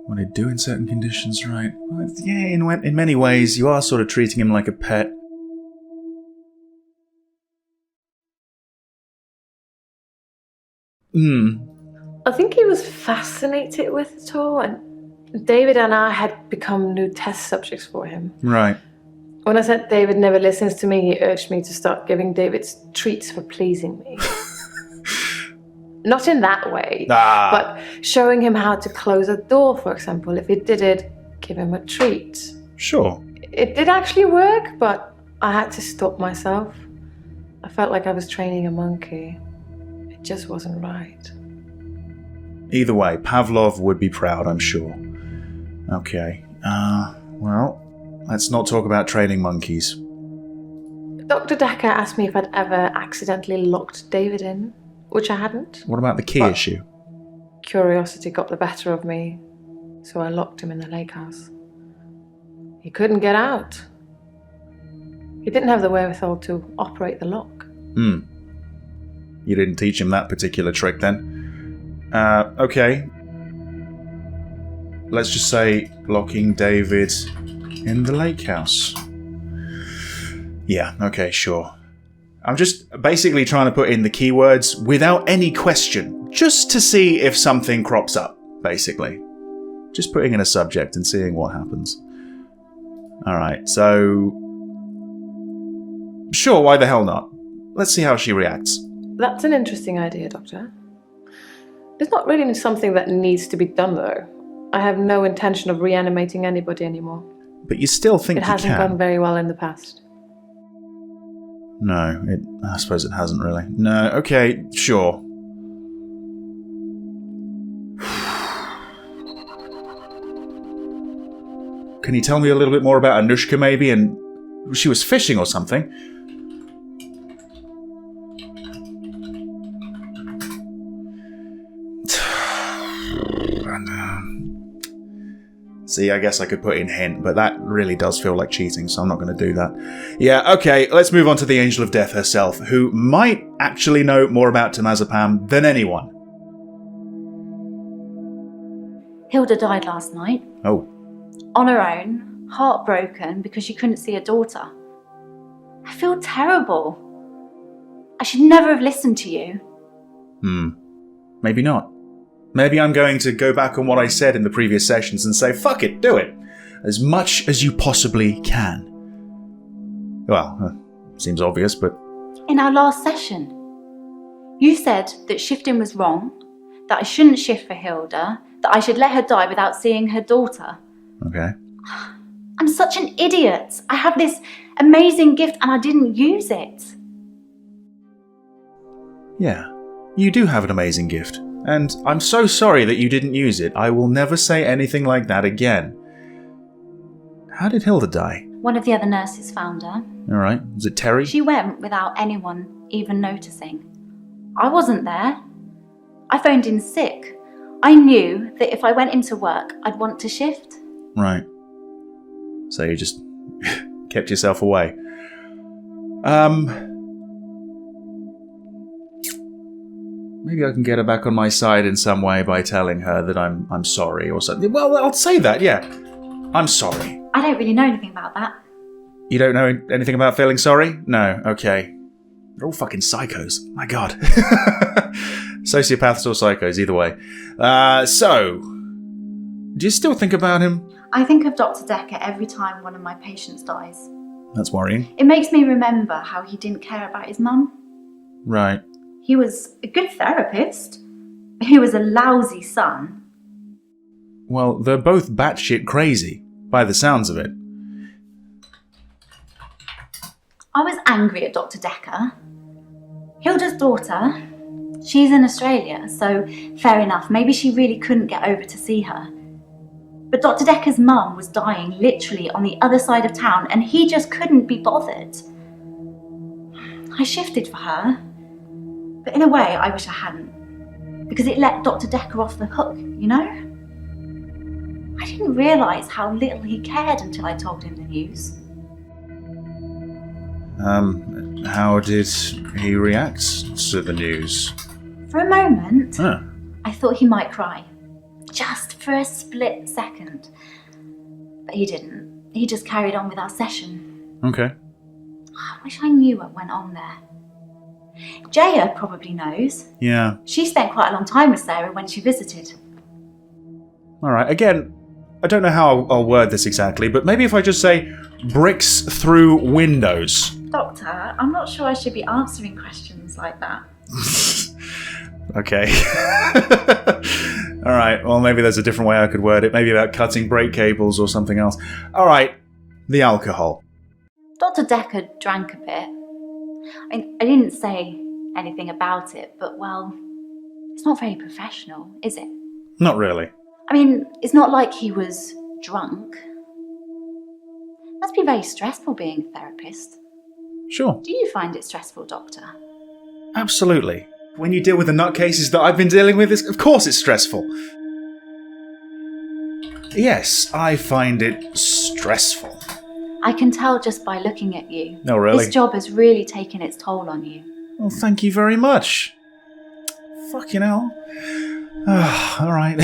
[SPEAKER 6] What he'd do in certain conditions, right? Well, yeah, in many ways, you are sort of treating him like a pet.
[SPEAKER 2] I think he was fascinated with it all, and David and I had become new test subjects for him.
[SPEAKER 6] Right.
[SPEAKER 2] When I said David never listens to me, he urged me to start giving David treats for pleasing me. Not in that way, but showing him how to close a door, for example. If he did it, give him a treat.
[SPEAKER 6] Sure.
[SPEAKER 2] It did actually work, but I had to stop myself. I felt like I was training a monkey. It just wasn't right.
[SPEAKER 6] Either way, Pavlov would be proud, I'm sure. Okay. Well, let's not talk about training monkeys.
[SPEAKER 2] Dr. Dekker asked me if I'd ever accidentally locked David in, which I hadn't.
[SPEAKER 6] What about the key issue?
[SPEAKER 2] Curiosity got the better of me, so I locked him in the lake house. He couldn't get out. He didn't have the wherewithal to operate the lock.
[SPEAKER 6] You didn't teach him that particular trick then. Okay. Let's just say locking David in the lake house. Yeah, okay, sure. I'm just basically trying to put in the keywords without any question, just to see if something crops up, basically. Just putting in a subject and seeing what happens. Alright, so... Sure, why the hell not? Let's see how she reacts.
[SPEAKER 2] That's an interesting idea, Doctor. It's not really something that needs to be done, though. I have no intention of reanimating anybody anymore.
[SPEAKER 6] But you still think you can?
[SPEAKER 2] It hasn't gone very well in the past.
[SPEAKER 6] No, I suppose it hasn't really. No, okay, sure. Can you tell me a little bit more about Anushka, maybe? And she was fishing or something. See, I guess I could put in hint, but that really does feel like cheating, so I'm not going to do that. Yeah, okay, let's move on to the Angel of Death herself, who might actually know more about Temazepam than anyone.
[SPEAKER 3] Hilda died last night.
[SPEAKER 6] Oh.
[SPEAKER 3] On her own, heartbroken because she couldn't see her daughter. I feel terrible. I should never have listened to you.
[SPEAKER 6] Maybe not. Maybe I'm going to go back on what I said in the previous sessions and say, fuck it, do it. As much as you possibly can. Well, seems obvious, but...
[SPEAKER 3] In our last session, you said that shifting was wrong, that I shouldn't shift for Hilda, that I should let her die without seeing her daughter.
[SPEAKER 6] Okay.
[SPEAKER 3] I'm such an idiot. I have this amazing gift and I didn't use it.
[SPEAKER 6] Yeah, you do have an amazing gift. And I'm so sorry that you didn't use it. I will never say anything like that again. How did Hilda die?
[SPEAKER 3] One of the other nurses found her.
[SPEAKER 6] Alright, was it Terry?
[SPEAKER 3] She went without anyone even noticing. I wasn't there. I phoned in sick. I knew that if I went into work, I'd want to shift.
[SPEAKER 6] Right. So you just kept yourself away. Maybe I can get her back on my side in some way by telling her that I'm sorry or something. Well, I'll say that, yeah. I'm sorry.
[SPEAKER 3] I don't really know anything about that.
[SPEAKER 6] You don't know anything about feeling sorry? No, okay. They're all fucking psychos. My god. Sociopaths or psychos, either way. So, do you still think about him?
[SPEAKER 3] I think of Dr. Dekker every time one of my patients dies.
[SPEAKER 6] That's worrying.
[SPEAKER 3] It makes me remember how he didn't care about his mum.
[SPEAKER 6] Right.
[SPEAKER 3] He was a good therapist. He was a lousy son.
[SPEAKER 6] Well, they're both batshit crazy, by the sounds of it.
[SPEAKER 3] I was angry at Dr. Dekker. Hilda's daughter, she's in Australia, so fair enough, maybe she really couldn't get over to see her. But Dr. Dekker's mum was dying literally on the other side of town, and he just couldn't be bothered. I shifted for her, but in a way I wish I hadn't, because it let Dr. Dekker off the hook, you know? I didn't realise how little he cared until I told him the news.
[SPEAKER 6] How did he react to the news?
[SPEAKER 3] For a moment,
[SPEAKER 6] Huh.
[SPEAKER 3] I thought he might cry. Just for a split second. But he didn't. He just carried on with our session.
[SPEAKER 6] Okay.
[SPEAKER 3] I wish I knew what went on there. Jaya probably knows.
[SPEAKER 6] Yeah.
[SPEAKER 3] She spent quite a long time with Sarah when she visited.
[SPEAKER 6] Alright, again, I don't know how I'll word this exactly, but maybe if I just say bricks through windows.
[SPEAKER 3] Doctor, I'm not sure I should be answering questions like that.
[SPEAKER 6] Okay. Alright, well maybe there's a different way I could word it. Maybe about cutting brake cables or something else. Alright, the alcohol.
[SPEAKER 3] Dr. Dekker drank a bit. I didn't say anything about it, but well, it's not very professional, is it?
[SPEAKER 6] Not really.
[SPEAKER 3] I mean, it's not like he was drunk. It must be very stressful being a therapist.
[SPEAKER 6] Sure.
[SPEAKER 3] Do you find it stressful, Doctor?
[SPEAKER 6] Absolutely. When you deal with the nutcases that I've been dealing with, of course it's stressful. Yes, I find it stressful.
[SPEAKER 3] I can tell just by looking at you.
[SPEAKER 6] No, really?
[SPEAKER 3] This job has really taken its toll on you.
[SPEAKER 6] Well, thank you very much. Fucking hell. Alright.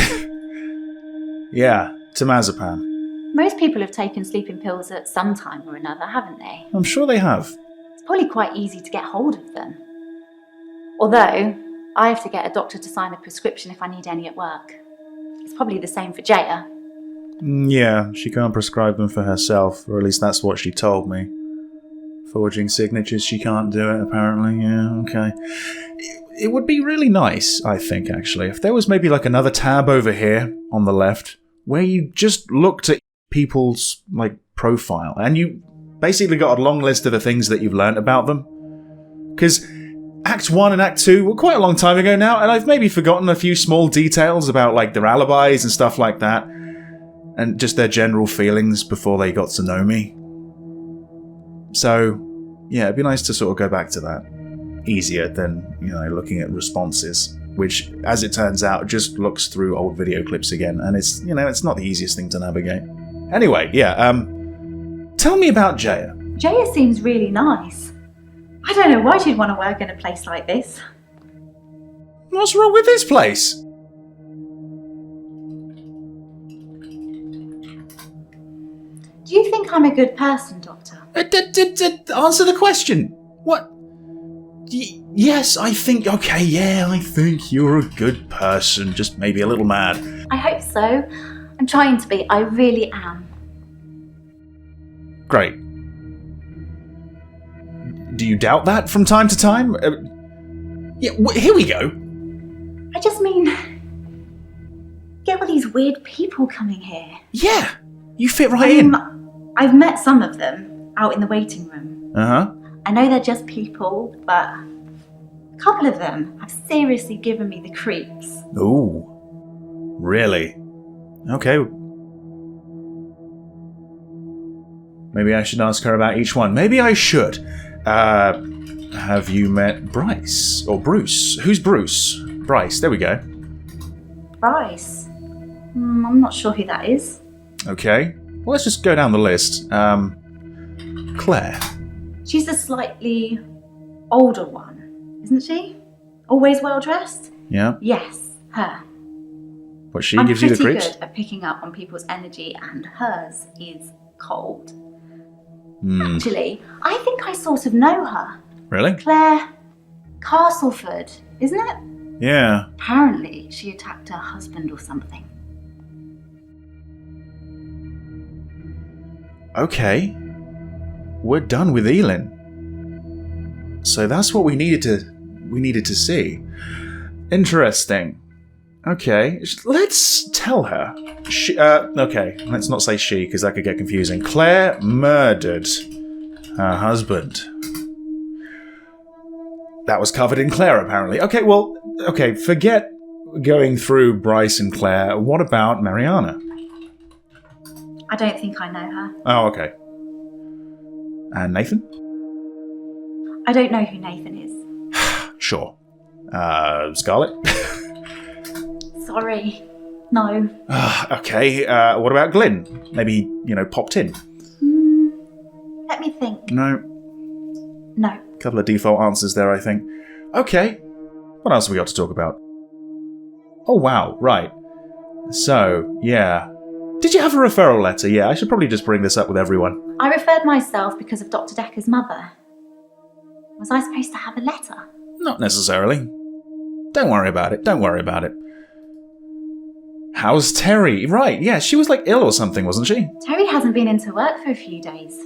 [SPEAKER 6] Yeah, temazepam.
[SPEAKER 3] Most people have taken sleeping pills at some time or another, haven't they?
[SPEAKER 6] I'm sure they have.
[SPEAKER 3] It's probably quite easy to get hold of them. Although, I have to get a doctor to sign a prescription if I need any at work. It's probably the same for Jaya.
[SPEAKER 6] Yeah, she can't prescribe them for herself, or at least that's what she told me. Forging signatures, she can't do it, apparently. Yeah, okay. It would be really nice, I think, actually, if there was maybe like another tab over here on the left where you just looked at people's like profile and you basically got a long list of the things that you've learnt about them. Because Act 1 and Act 2 were quite a long time ago now, and I've maybe forgotten a few small details about like their alibis and stuff like that, and just their general feelings before they got to know me. So, yeah, it'd be nice to sort of go back to that. Easier than, looking at responses, which, as it turns out, just looks through old video clips again, and it's, it's not the easiest thing to navigate. Anyway, yeah, tell me about Jaya.
[SPEAKER 3] Jaya seems really nice. I don't know why she'd want to work in a place like this.
[SPEAKER 6] What's wrong with this place?
[SPEAKER 3] Do you think I'm a good person, Doctor?
[SPEAKER 6] Answer the question. What? Yes, I think... Okay, yeah, I think you're a good person. Just maybe a little mad.
[SPEAKER 3] I hope so. I'm trying to be. I really am.
[SPEAKER 6] Great. Do you doubt that from time to time? Yeah, here we go.
[SPEAKER 3] I just mean... Get all these weird people coming here.
[SPEAKER 6] Yeah, you fit right in.
[SPEAKER 3] I've met some of them out in the waiting room.
[SPEAKER 6] Uh-huh.
[SPEAKER 3] I know they're just people, but A couple of them have seriously given me the creeps.
[SPEAKER 6] Ooh. Really? Okay. Maybe I should ask her about each one. Maybe I should. Have you met Bryce? Or Bruce? Who's Bruce? Bryce, there we go.
[SPEAKER 3] Bryce? I'm not sure who that is.
[SPEAKER 6] Okay. Well, let's just go down the list. Claire.
[SPEAKER 3] She's the slightly older one, isn't she? Always well dressed?
[SPEAKER 6] Yeah.
[SPEAKER 3] Yes, her.
[SPEAKER 6] What, she gives you the
[SPEAKER 3] I'm
[SPEAKER 6] creeps?
[SPEAKER 3] pretty good at picking up on people's energy, and hers is cold. Actually, I think I sort of know her.
[SPEAKER 6] Really?
[SPEAKER 3] Claire Castleford, isn't it?
[SPEAKER 6] Yeah.
[SPEAKER 3] Apparently, she attacked her husband or something.
[SPEAKER 6] Okay. We're done with Elin. So that's what we needed to see. Interesting. Okay, let's tell her. Okay, let's not say she, because that could get confusing. Claire murdered her husband. That was covered in Claire, apparently. Okay, forget going through Bryce and Claire. What about Mariana?
[SPEAKER 3] I don't think I know her.
[SPEAKER 6] Oh, okay. And Nathan?
[SPEAKER 3] I don't know who Nathan is.
[SPEAKER 6] Sure. Scarlet?
[SPEAKER 3] Sorry. No.
[SPEAKER 6] Okay, what about Glynn? Maybe, popped in?
[SPEAKER 3] Let me think.
[SPEAKER 6] No.
[SPEAKER 3] No.
[SPEAKER 6] Couple of default answers there, I think. Okay. What else have we got to talk about? Oh, wow, right. So, yeah. Did you have a referral letter? Yeah, I should probably just bring this up with everyone.
[SPEAKER 3] I referred myself because of Dr. Dekker's mother. Was I supposed to have a letter?
[SPEAKER 6] Not necessarily. Don't worry about it. How's Terry? Right, yeah, she was ill or something, wasn't she?
[SPEAKER 3] Terry hasn't been into work for a few days.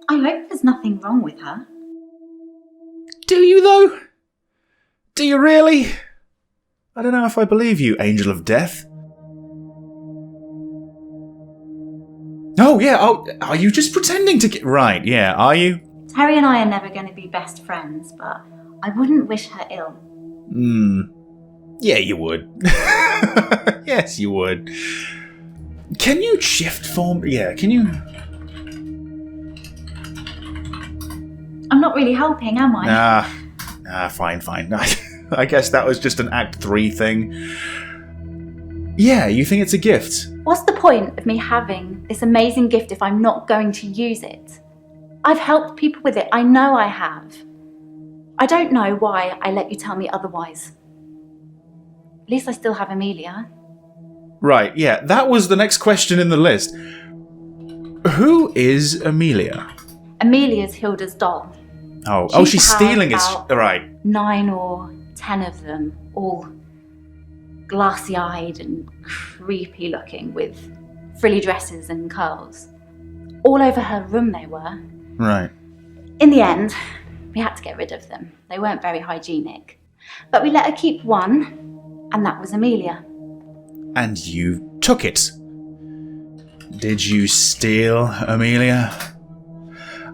[SPEAKER 3] I hope there's nothing wrong with her.
[SPEAKER 6] Do you, though? Do you really? I don't know if I believe you, Angel of Death. Oh, yeah, are you just pretending to get... Right, yeah, are you?
[SPEAKER 3] Terry and I are never going to be best friends, but I wouldn't wish her ill.
[SPEAKER 6] Yeah, you would. Yes, you would. Can you shift form? Yeah, can you...
[SPEAKER 3] I'm not really helping, am I?
[SPEAKER 6] Nah, fine. I guess that was just an Act 3 thing. Yeah, you think it's a gift?
[SPEAKER 3] What's the point of me having this amazing gift if I'm not going to use it? I've helped people with it, I know I have. I don't know why I let you tell me otherwise. At least I still have Amelia.
[SPEAKER 6] Right, yeah, that was the next question in the list. Who is Amelia?
[SPEAKER 3] Amelia's Hilda's doll.
[SPEAKER 6] Oh, she's stealing his... Right.
[SPEAKER 3] 9 or 10 of them, all glassy-eyed and creepy looking with frilly dresses and curls. All over her room they were.
[SPEAKER 6] Right.
[SPEAKER 3] In the end, we had to get rid of them. They weren't very hygienic. But we let her keep one, and that was Amelia.
[SPEAKER 6] And you took it. Did you steal Amelia?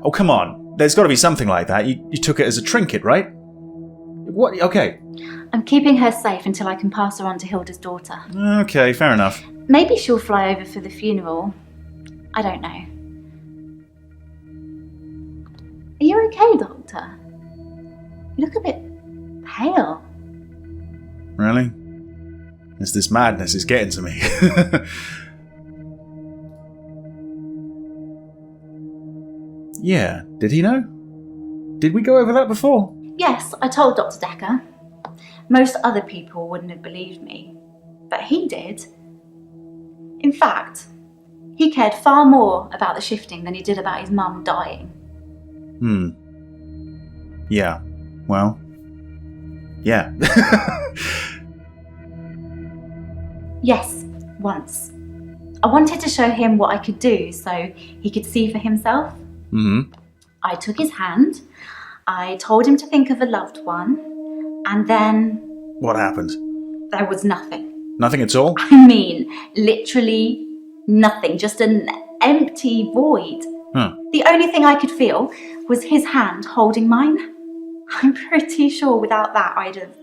[SPEAKER 6] Oh, come on. There's got to be something like that. You took it as a trinket, right? What? Okay.
[SPEAKER 3] I'm keeping her safe until I can pass her on to Hilda's daughter.
[SPEAKER 6] Okay, fair enough.
[SPEAKER 3] Maybe she'll fly over for the funeral. I don't know. Are you okay, Doctor? You look a bit pale.
[SPEAKER 6] Really? This madness is getting to me. Yeah, did he know? Did we go over that before?
[SPEAKER 3] Yes, I told Dr. Dekker. Most other people wouldn't have believed me, but he did. In fact, he cared far more about the shifting than he did about his mum dying.
[SPEAKER 6] Yeah, well, yeah.
[SPEAKER 3] Yes, once. I wanted to show him what I could do so he could see for himself. I took his hand, I told him to think of a loved one, and then...
[SPEAKER 6] What happened?
[SPEAKER 3] There was nothing.
[SPEAKER 6] Nothing at all?
[SPEAKER 3] I mean, literally nothing, just an empty void. The only thing I could feel was his hand holding mine. I'm pretty sure without that I'd have...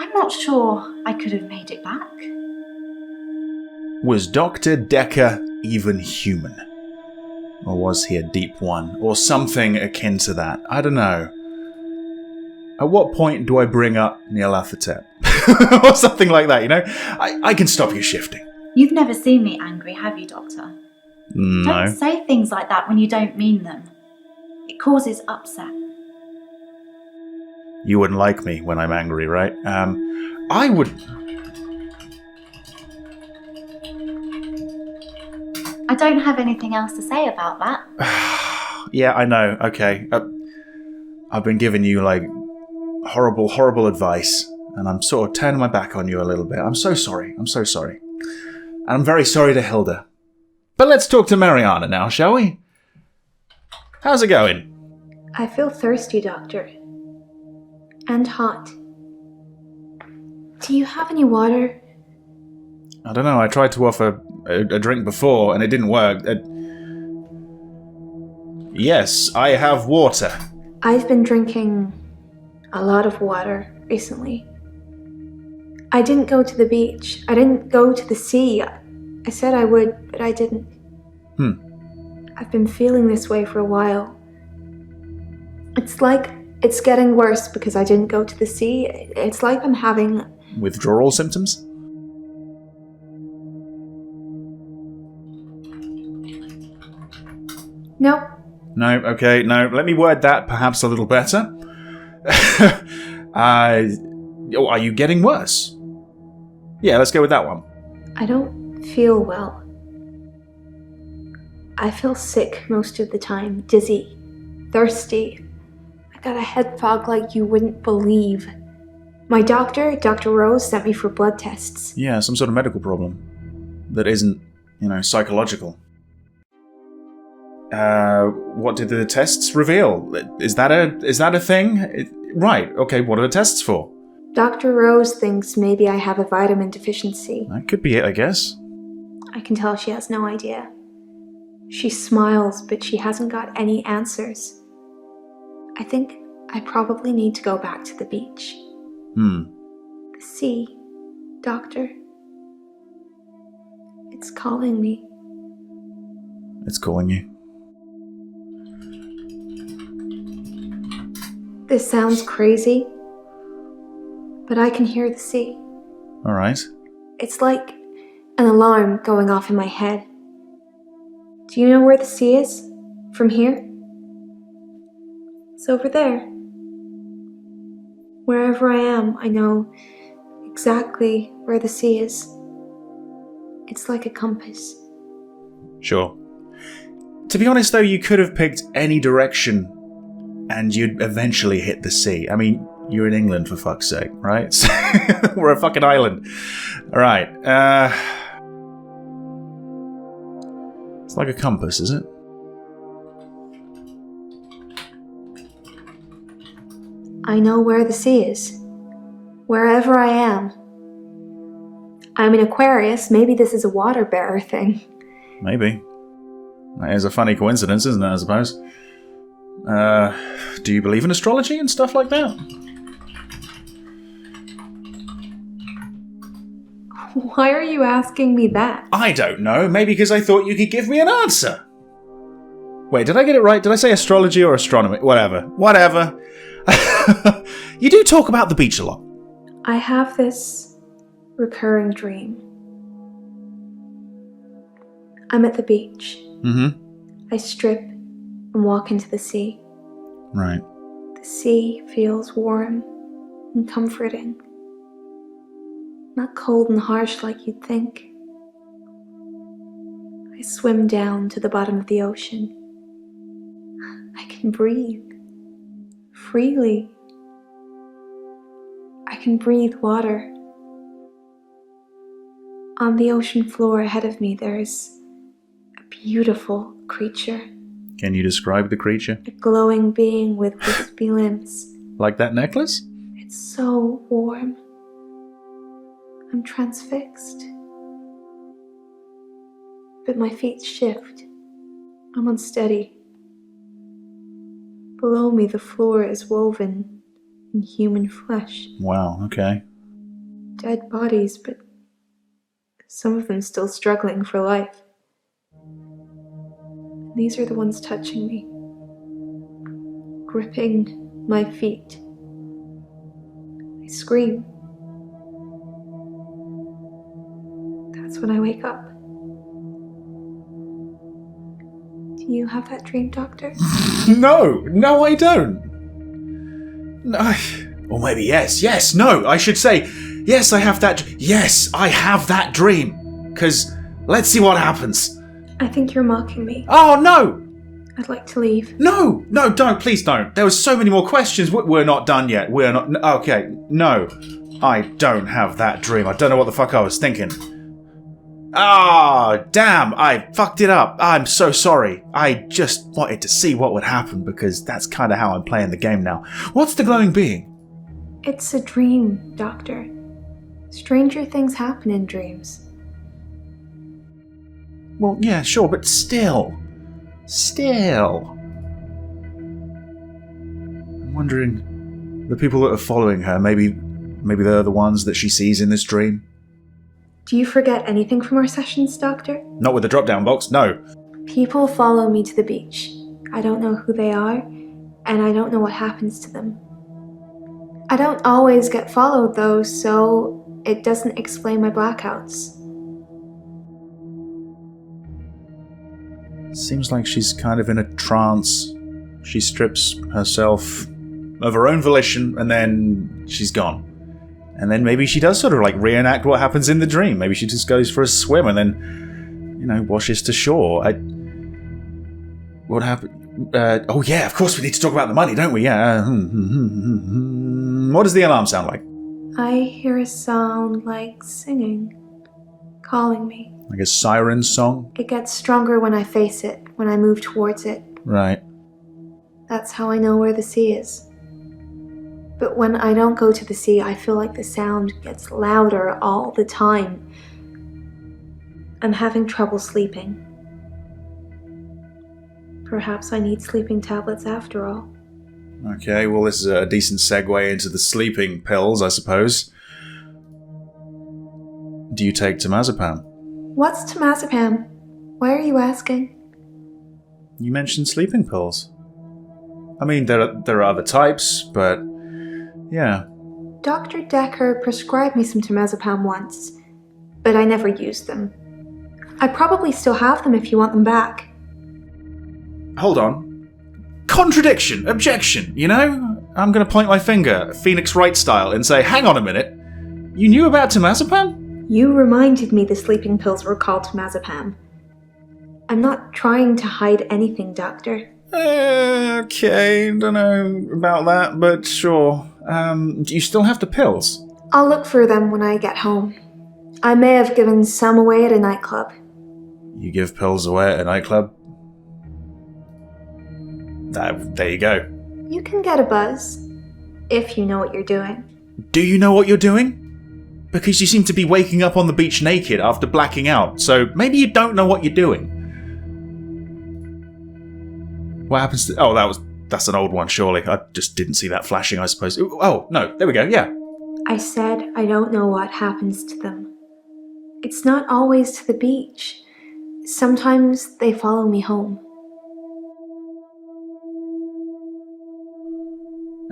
[SPEAKER 3] I'm not sure I could have made it back.
[SPEAKER 6] Was Dr. Dekker even human? Or was he a deep one? Or something akin to that? I don't know. At what point do I bring up Nyarlathotep? Or something like that, you know? I can stop you shifting.
[SPEAKER 3] You've never seen me angry, have you, Doctor?
[SPEAKER 6] No.
[SPEAKER 3] Don't say things like that when you don't mean them. It causes upset.
[SPEAKER 6] You wouldn't like me when I'm angry, right? I would...
[SPEAKER 3] I don't have anything else to say about that.
[SPEAKER 6] Yeah, I know. Okay. I've been giving you, like, horrible, horrible advice, and I'm sort of turning my back on you a little bit. I'm so sorry. I'm so sorry. And I'm very sorry to Hilda. But let's talk to Mariana now, shall we? How's it going?
[SPEAKER 2] I feel thirsty, Doctor. And hot. Do you have any water?
[SPEAKER 6] I don't know. I tried to offer a drink before, and it didn't work. Yes, I have water.
[SPEAKER 2] I've been drinking a lot of water recently. I didn't go to the beach. I didn't go to the sea. I said I would, but I didn't. I've been feeling this way for a while. It's like it's getting worse because I didn't go to the sea. It's like I'm having...
[SPEAKER 6] Withdrawal symptoms?
[SPEAKER 2] Nope.
[SPEAKER 6] No, okay, no. Let me word that perhaps a little better. Are you getting worse? Yeah, let's go with that one.
[SPEAKER 2] I don't feel well. I feel sick most of the time, dizzy, thirsty. I got a head fog like you wouldn't believe. My doctor, Dr. Rose, sent me for blood tests.
[SPEAKER 6] Yeah, some sort of medical problem that isn't, psychological. What did the tests reveal? Is that a thing? Right, okay, what are the tests for?
[SPEAKER 2] Dr. Rose thinks maybe I have a vitamin deficiency.
[SPEAKER 6] That could be it, I guess.
[SPEAKER 2] I can tell she has no idea. She smiles, but she hasn't got any answers. I think I probably need to go back to the beach. The sea, Doctor. It's calling me.
[SPEAKER 6] It's calling you.
[SPEAKER 2] This sounds crazy, but I can hear the sea.
[SPEAKER 6] All right.
[SPEAKER 2] It's like an alarm going off in my head. Do you know where the sea is? From here? It's over there. Wherever I am, I know exactly where the sea is. It's like a compass.
[SPEAKER 6] Sure. To be honest, though, you could have picked any direction and you'd eventually hit the sea. I mean, you're in England, for fuck's sake, right? We're a fucking island. All right. It's like a compass, is it?
[SPEAKER 2] I know where the sea is. Wherever I am. I'm an Aquarius. Maybe this is a water bearer thing.
[SPEAKER 6] Maybe. That is a funny coincidence, isn't it, I suppose? Do you believe in astrology and stuff like that?
[SPEAKER 2] Why are you asking me that?
[SPEAKER 6] I don't know. Maybe because I thought you could give me an answer. Wait, did I get it right? Did I say astrology or astronomy? Whatever. You do talk about the beach a lot.
[SPEAKER 2] I have this recurring dream. I'm at the beach.
[SPEAKER 6] Mm-hmm.
[SPEAKER 2] I strip and walk into the sea.
[SPEAKER 6] Right.
[SPEAKER 2] The sea feels warm and comforting. Not cold and harsh like you'd think. I swim down to the bottom of the ocean. I can breathe freely. I can breathe water. On the ocean floor ahead of me, there's a beautiful creature.
[SPEAKER 6] Can you describe the creature?
[SPEAKER 2] A glowing being with wispy limbs.
[SPEAKER 6] Like that necklace?
[SPEAKER 2] It's so warm. I'm transfixed. But my feet shift. I'm unsteady.
[SPEAKER 7] Below me, the floor is woven in human flesh.
[SPEAKER 6] Wow, okay.
[SPEAKER 7] Dead bodies, but some of them still struggling for life. These are the ones touching me, gripping my feet. I scream. That's when I wake up. Do you have that dream, Doctor?
[SPEAKER 6] No, I don't. No, or maybe yes, no, I should say, yes, I have that, yes, I have that dream. Because let's see what happens.
[SPEAKER 7] I think you're mocking me.
[SPEAKER 6] Oh, no!
[SPEAKER 7] I'd like to leave.
[SPEAKER 6] No, don't, please don't. There were so many more questions. We're not done yet. We're not, okay, no. I don't have that dream. I don't know what the fuck I was thinking. Ah, damn, I fucked it up. I'm so sorry. I just wanted to see what would happen because that's kind of how I'm playing the game now. What's the glowing being?
[SPEAKER 7] It's a dream, Doctor. Stranger things happen in dreams.
[SPEAKER 6] Well, yeah, sure, but still. I'm wondering, the people that are following her, maybe they're the ones that she sees in this dream?
[SPEAKER 7] Do you forget anything from our sessions, Doctor?
[SPEAKER 6] Not with the drop-down box, no.
[SPEAKER 7] People follow me to the beach. I don't know who they are, and I don't know what happens to them. I don't always get followed, though, so it doesn't explain my blackouts.
[SPEAKER 6] Seems like she's kind of in a trance. She strips herself of her own volition, and then she's gone. And then maybe she does sort of like reenact what happens in the dream. Maybe she just goes for a swim and then, washes to shore. What happened? Oh yeah, of course we need to talk about the money, don't we? Yeah. What does the alarm sound like?
[SPEAKER 7] I hear a sound like singing, calling me.
[SPEAKER 6] Like a siren song?
[SPEAKER 7] It gets stronger when I face it, when I move towards it.
[SPEAKER 6] Right.
[SPEAKER 7] That's how I know where the sea is. But when I don't go to the sea, I feel like the sound gets louder all the time. I'm having trouble sleeping. Perhaps I need sleeping tablets after all.
[SPEAKER 6] Okay, well this is a decent segue into the sleeping pills, I suppose. Do you take temazepam?
[SPEAKER 7] What's temazepam? Why are you asking?
[SPEAKER 6] You mentioned sleeping pills. I mean, there are other types, but yeah.
[SPEAKER 7] Dr. Dekker prescribed me some temazepam once, but I never used them. I probably still have them if you want them back.
[SPEAKER 6] Hold on. Contradiction! Objection! I'm gonna point my finger, Phoenix Wright style, and say, hang on a minute. You knew about temazepam?
[SPEAKER 7] You reminded me the sleeping pills were called temazepam. I'm not trying to hide anything, Doctor.
[SPEAKER 6] Okay, don't know about that, but sure. Do you still have the pills?
[SPEAKER 7] I'll look for them when I get home. I may have given some away at a nightclub.
[SPEAKER 6] You give pills away at a nightclub? There you go.
[SPEAKER 7] You can get a buzz, if you know what you're doing.
[SPEAKER 6] Do you know what you're doing? Because you seem to be waking up on the beach naked after blacking out, so maybe you don't know what you're doing. What happens to... Oh, that's an old one, surely. I just didn't see that flashing, I suppose. Oh, no, there we go, yeah.
[SPEAKER 7] I said I don't know what happens to them. It's not always to the beach. Sometimes they follow me home.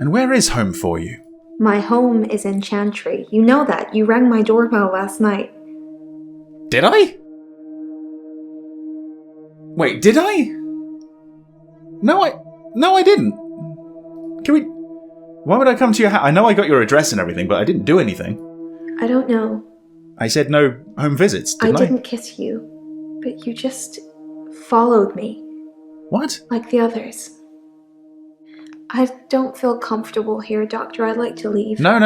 [SPEAKER 6] And where is home for you?
[SPEAKER 7] My home is in Chantry. You know that. You rang my doorbell last night.
[SPEAKER 6] Did I? Wait, did I? No, I didn't. Can we... Why would I come to your house? I know I got your address and everything, but I didn't do anything.
[SPEAKER 7] I don't know.
[SPEAKER 6] I said no home visits, didn't I?
[SPEAKER 7] I didn't kiss you, but you just followed me.
[SPEAKER 6] What?
[SPEAKER 7] Like the others. I don't feel comfortable here, Doctor. I'd like to leave.
[SPEAKER 6] No,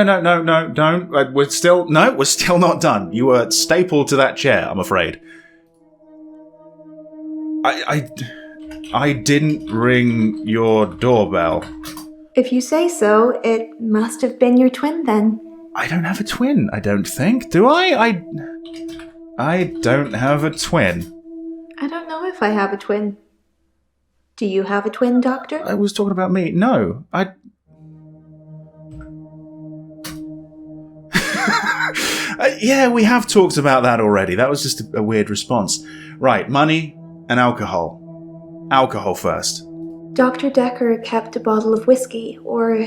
[SPEAKER 6] don't. We're still not done. You were stapled to that chair, I'm afraid. I didn't ring your doorbell.
[SPEAKER 7] If you say so, it must have been your twin then.
[SPEAKER 6] I don't have a twin, I don't think. Do I? I don't have a twin.
[SPEAKER 7] I don't know if I have a twin. Do you have a twin, Doctor?
[SPEAKER 6] I was talking about me. No, yeah, we have talked about that already. That was just a weird response. Right, money and alcohol. Alcohol first.
[SPEAKER 7] Dr. Dekker kept a bottle of whiskey, or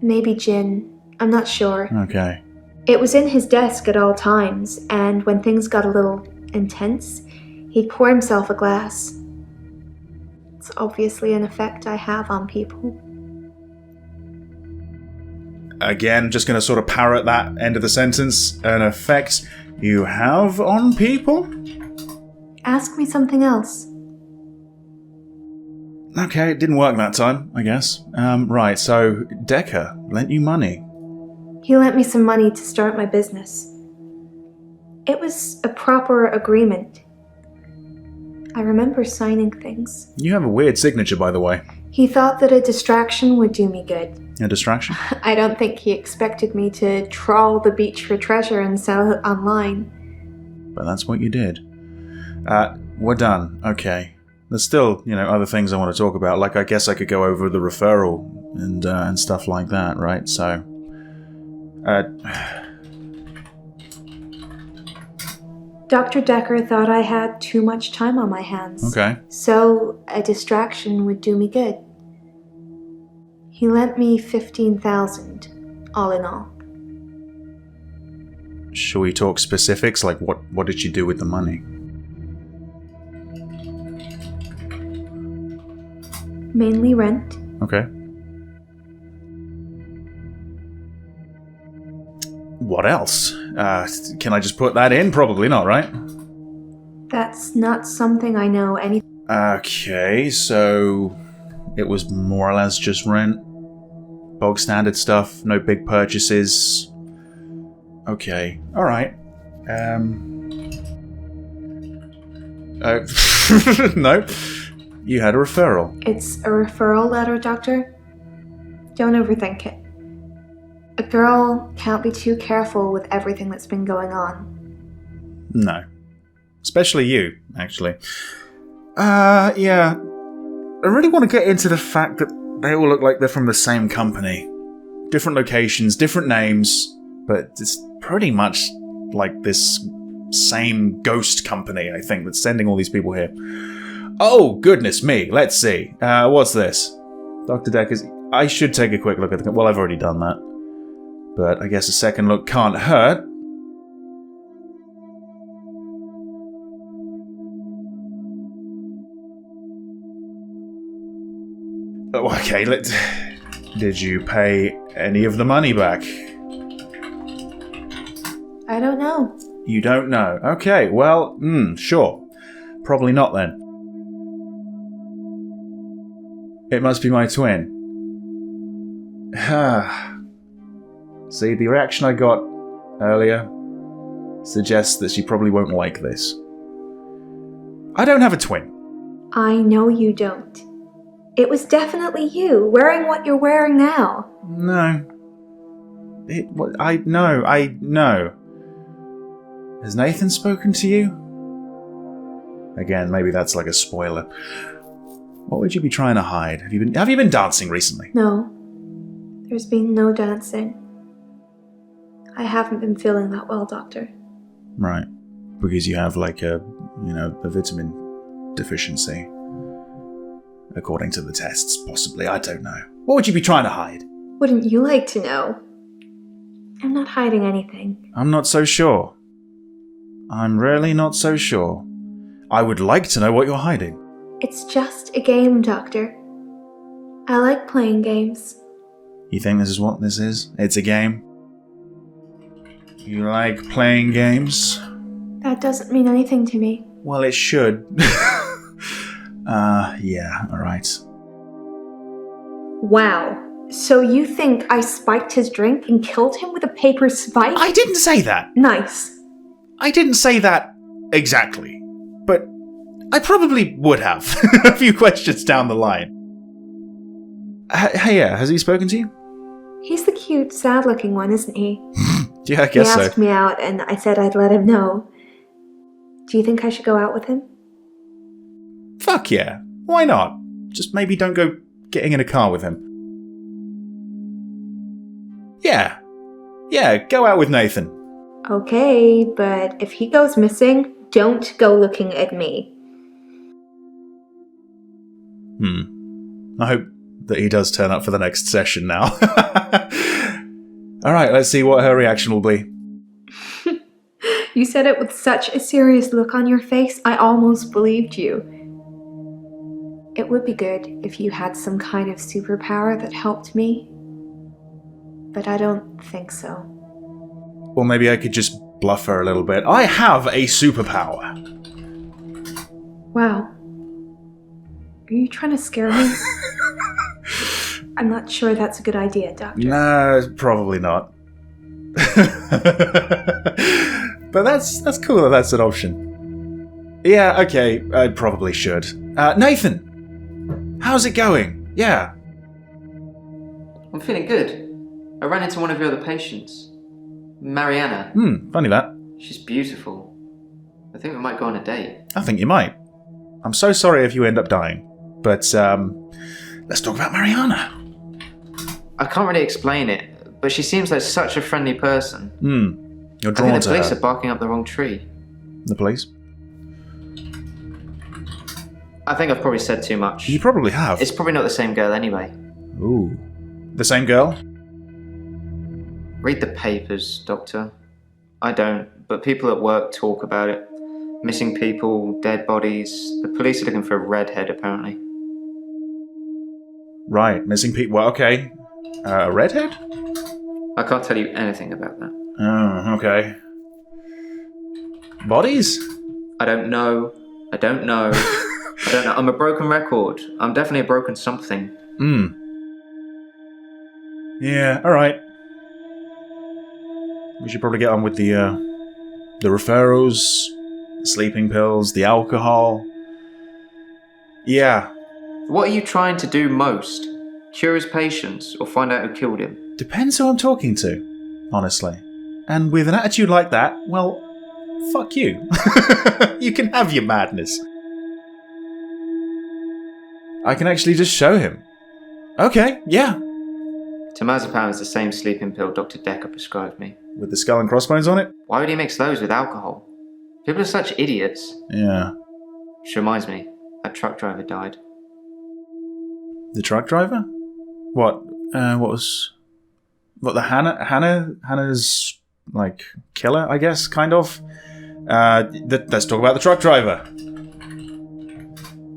[SPEAKER 7] maybe gin. I'm not sure.
[SPEAKER 6] Okay.
[SPEAKER 7] It was in his desk at all times, and when things got a little intense, he'd pour himself a glass. It's obviously an effect I have on people.
[SPEAKER 6] Again, just going to sort of parrot that end of the sentence. An effect you have on people?
[SPEAKER 7] Ask me something else.
[SPEAKER 6] Okay, it didn't work that time, I guess. Right, so Dekker lent you money.
[SPEAKER 7] He lent me some money to start my business. It was a proper agreement. I remember signing things.
[SPEAKER 6] You have a weird signature, by the way.
[SPEAKER 7] He thought that a distraction would do me good.
[SPEAKER 6] A distraction?
[SPEAKER 7] I don't think he expected me to trawl the beach for treasure and sell it online.
[SPEAKER 6] But that's what you did. We're done. Okay. There's still, other things I want to talk about. Like, I guess I could go over the referral and stuff like that, right? So,
[SPEAKER 7] Dr. Dekker thought I had too much time on my hands.
[SPEAKER 6] Okay.
[SPEAKER 7] So, a distraction would do me good. He lent me $15,000, all in all.
[SPEAKER 6] Shall we talk specifics? Like, what did you do with the money?
[SPEAKER 7] Mainly rent.
[SPEAKER 6] Okay. What else? Can I just put that in? Probably not, right?
[SPEAKER 7] That's not something I know anything.
[SPEAKER 6] Okay, so it was more or less just rent. Bog standard stuff, no big purchases. Okay, alright. No. You had a referral.
[SPEAKER 7] It's a referral letter, Doctor. Don't overthink it. A girl can't be too careful with everything that's been going on.
[SPEAKER 6] No. Especially you, actually. Yeah. I really want to get into the fact that they all look like they're from the same company. Different locations, different names, but it's pretty much like this same ghost company, I think, that's sending all these people here. Oh, goodness me. Let's see. What's this? Dr. Dekker's... I should take a quick look at the... Well, I've already done that. But I guess a second look can't hurt. Oh, okay, let's... Did you pay any of the money back?
[SPEAKER 7] I don't know.
[SPEAKER 6] You don't know. Okay, well, sure. Probably not then. It must be my twin. See, the reaction I got earlier suggests that she probably won't like this. I don't have a twin.
[SPEAKER 7] I know you don't. It was definitely you, wearing what you're wearing now.
[SPEAKER 6] No. I know. Has Nathan spoken to you? Again, maybe that's like a spoiler. What would you be trying to hide? Have you been dancing recently?
[SPEAKER 7] No. There's been no dancing. I haven't been feeling that well, Doctor.
[SPEAKER 6] Right. Because you have like a vitamin deficiency. According to the tests, possibly. I don't know. What would you be trying to hide?
[SPEAKER 7] Wouldn't you like to know? I'm not hiding anything.
[SPEAKER 6] I'm not so sure. I'm really not so sure. I would like to know what you're hiding.
[SPEAKER 7] It's just a game, Doctor. I like playing games.
[SPEAKER 6] You think this is what this is? It's a game? You like playing games?
[SPEAKER 7] That doesn't mean anything to me.
[SPEAKER 6] Well, it should. Yeah, alright.
[SPEAKER 7] Wow. So you think I spiked his drink and killed him with a paper spike?
[SPEAKER 6] I didn't say that!
[SPEAKER 7] Nice.
[SPEAKER 6] I didn't say that exactly. But I probably would have a few questions down the line. Hey, has he spoken to you?
[SPEAKER 7] He's the cute, sad-looking one, isn't he?
[SPEAKER 6] Yeah, I guess so.
[SPEAKER 7] He asked me out, and I said I'd let him know. Do you think I should go out with him?
[SPEAKER 6] Fuck yeah. Why not? just maybe don't go getting in a car with him. Yeah, go out with Nathan.
[SPEAKER 7] Okay, but if he goes missing, don't go looking at me.
[SPEAKER 6] I hope that he does turn up for the next session now. Alright, let's see what her reaction will be.
[SPEAKER 7] You said it with such a serious look on your face, I almost believed you. It would be good if you had some kind of superpower that helped me, but I don't think so.
[SPEAKER 6] Well, maybe I could just bluff her a little bit. I have a superpower.
[SPEAKER 7] Wow. Are you trying to scare me? I'm not sure that's a good idea, Doctor.
[SPEAKER 6] No, probably not. But that's cool that that's an option. Yeah, okay, I probably should. Nathan! How's it going? Yeah.
[SPEAKER 8] I'm feeling good. I ran into one of your other patients. Mariana.
[SPEAKER 6] Funny that.
[SPEAKER 8] She's beautiful. I think we might go on a date.
[SPEAKER 6] I think you might. I'm so sorry if you end up dying. But, let's talk about Mariana.
[SPEAKER 8] I can't really explain it, but she seems like such a friendly person.
[SPEAKER 6] You're
[SPEAKER 8] I
[SPEAKER 6] drawn
[SPEAKER 8] think
[SPEAKER 6] to
[SPEAKER 8] the police
[SPEAKER 6] her.
[SPEAKER 8] are barking up the wrong tree.
[SPEAKER 6] The police?
[SPEAKER 8] I think I've probably said too much.
[SPEAKER 6] You probably have.
[SPEAKER 8] It's probably not the same girl anyway.
[SPEAKER 6] Ooh. The same girl?
[SPEAKER 8] Read the papers, Doctor. I don't, but people at work talk about it. Missing people, dead bodies. The police are looking for a redhead, apparently.
[SPEAKER 6] Right, missing people. Well, okay. A redhead?
[SPEAKER 8] I can't tell you anything about that.
[SPEAKER 6] Oh, okay. Bodies?
[SPEAKER 8] I don't know. I don't know. I'm a broken record. I'm definitely a broken something.
[SPEAKER 6] Yeah, alright. We should probably get on with the referrals, the sleeping pills, the alcohol. Yeah.
[SPEAKER 8] What are you trying to do most? Cure his patients or find out who killed him?
[SPEAKER 6] Depends who I'm talking to, honestly. And with an attitude like that, well, fuck you. You can have your madness. I can actually just show him. Okay, yeah.
[SPEAKER 8] Temazepam is the same sleeping pill Dr. Dekker prescribed me.
[SPEAKER 6] With the skull and crossbones on it?
[SPEAKER 8] Why would he mix those with alcohol? People are such idiots.
[SPEAKER 6] Yeah.
[SPEAKER 8] Which reminds me, that truck driver died.
[SPEAKER 6] The truck driver? What the Hannah's, like, killer, I guess, kind of? Let's talk about the truck driver.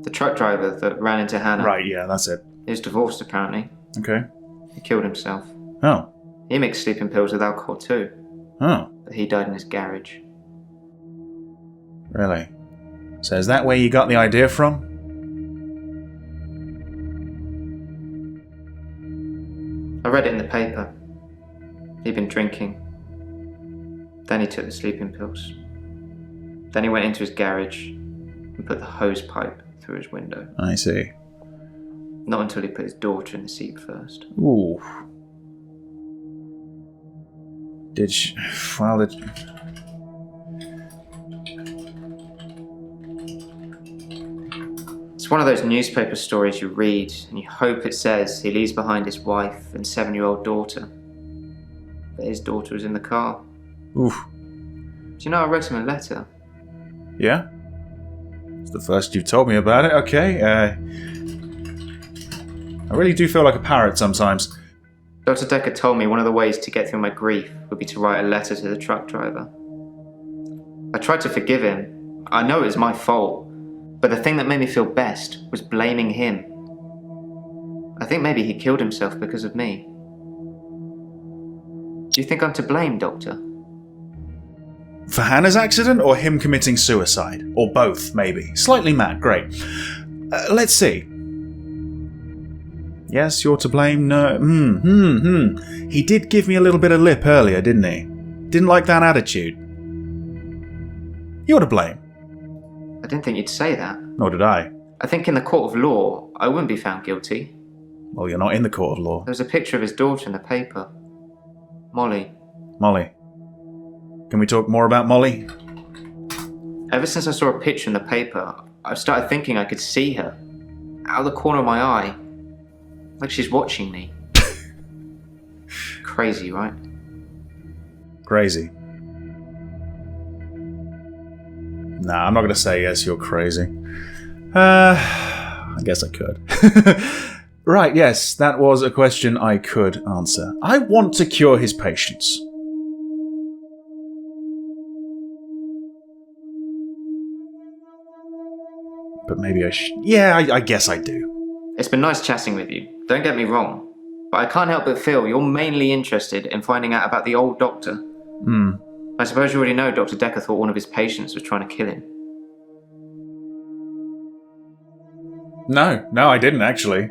[SPEAKER 8] The truck driver that ran into Hannah.
[SPEAKER 6] Right, yeah, that's it.
[SPEAKER 8] He was divorced, apparently.
[SPEAKER 6] Okay.
[SPEAKER 8] He killed himself.
[SPEAKER 6] Oh.
[SPEAKER 8] He mixed sleeping pills with alcohol too.
[SPEAKER 6] Oh.
[SPEAKER 8] But he died in his garage.
[SPEAKER 6] Really? So is that where you got the idea from?
[SPEAKER 8] I read it in the paper. He'd been drinking. Then he took the sleeping pills. Then he went into his garage and put the hose pipe through his window.
[SPEAKER 6] I see.
[SPEAKER 8] Not until he put his daughter in the seat first.
[SPEAKER 6] Ooh.
[SPEAKER 8] It's one of those newspaper stories you read and you hope it says he leaves behind his wife and 7-year-old daughter. But his daughter was in the car.
[SPEAKER 6] Oof.
[SPEAKER 8] Do you know I wrote him a letter?
[SPEAKER 6] Yeah? It's the first you've told me about it, okay. I really do feel like a parrot sometimes.
[SPEAKER 8] Dr. Dekker told me one of the ways to get through my grief would be to write a letter to the truck driver. I tried to forgive him. I know it was my fault, but the thing that made me feel best was blaming him. I think maybe he killed himself because of me. Do you think I'm to blame, Doctor?
[SPEAKER 6] For Hannah's accident or him committing suicide? Or both, maybe. Slightly mad, great. Let's see. Yes, you're to blame, no... He did give me a little bit of lip earlier, didn't he? Didn't like that attitude. You're to blame.
[SPEAKER 8] I didn't think you'd say that.
[SPEAKER 6] Nor did I.
[SPEAKER 8] I think in the court of law, I wouldn't be found guilty.
[SPEAKER 6] Well, you're not in the court of law.
[SPEAKER 8] There was a picture of his daughter in the paper. Molly.
[SPEAKER 6] Molly. Can we talk more about Molly?
[SPEAKER 8] Ever since I saw a picture in the paper, I've started thinking I could see her. out of the corner of my eye. Like she's watching me. Crazy, right?
[SPEAKER 6] Crazy. Nah, I'm not gonna say yes, you're crazy. I guess I could. Right, yes, that was a question I could answer. I want to cure his patients. But maybe I should... Yeah, I guess I do.
[SPEAKER 8] It's been nice chatting with you, don't get me wrong. But I can't help but feel you're mainly interested in finding out about the old doctor. I suppose you already know Dr. Dekker thought one of his patients was trying to kill him.
[SPEAKER 6] No, I didn't actually.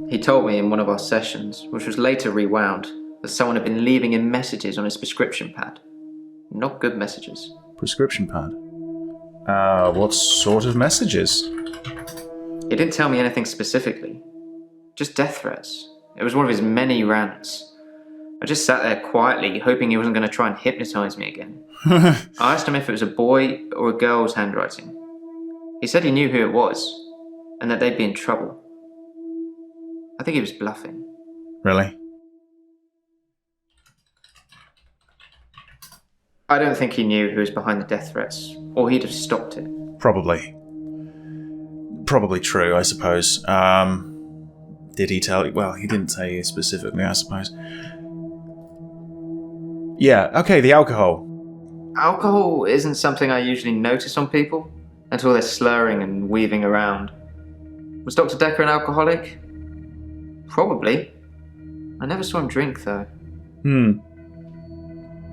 [SPEAKER 8] He told me in one of our sessions, which was later rewound, that someone had been leaving him messages on his prescription pad. Not good messages.
[SPEAKER 6] Prescription pad? What sort of messages?
[SPEAKER 8] He didn't tell me anything specifically. Just death threats. It was one of his many rants. I just sat there quietly, hoping he wasn't going to try and hypnotise me again. I asked him if it was a boy or a girl's handwriting. He said he knew who it was, and that they'd be in trouble. I think he was bluffing.
[SPEAKER 6] Really?
[SPEAKER 8] I don't think he knew who was behind the death threats, or he'd have stopped it.
[SPEAKER 6] Probably true, I suppose. Did he tell you? Well, he didn't tell you specifically, I suppose. Yeah, okay, the alcohol.
[SPEAKER 8] Alcohol isn't something I usually notice on people, until they're slurring and weaving around. Was Dr. Dekker an alcoholic? Probably. I never saw him drink, though.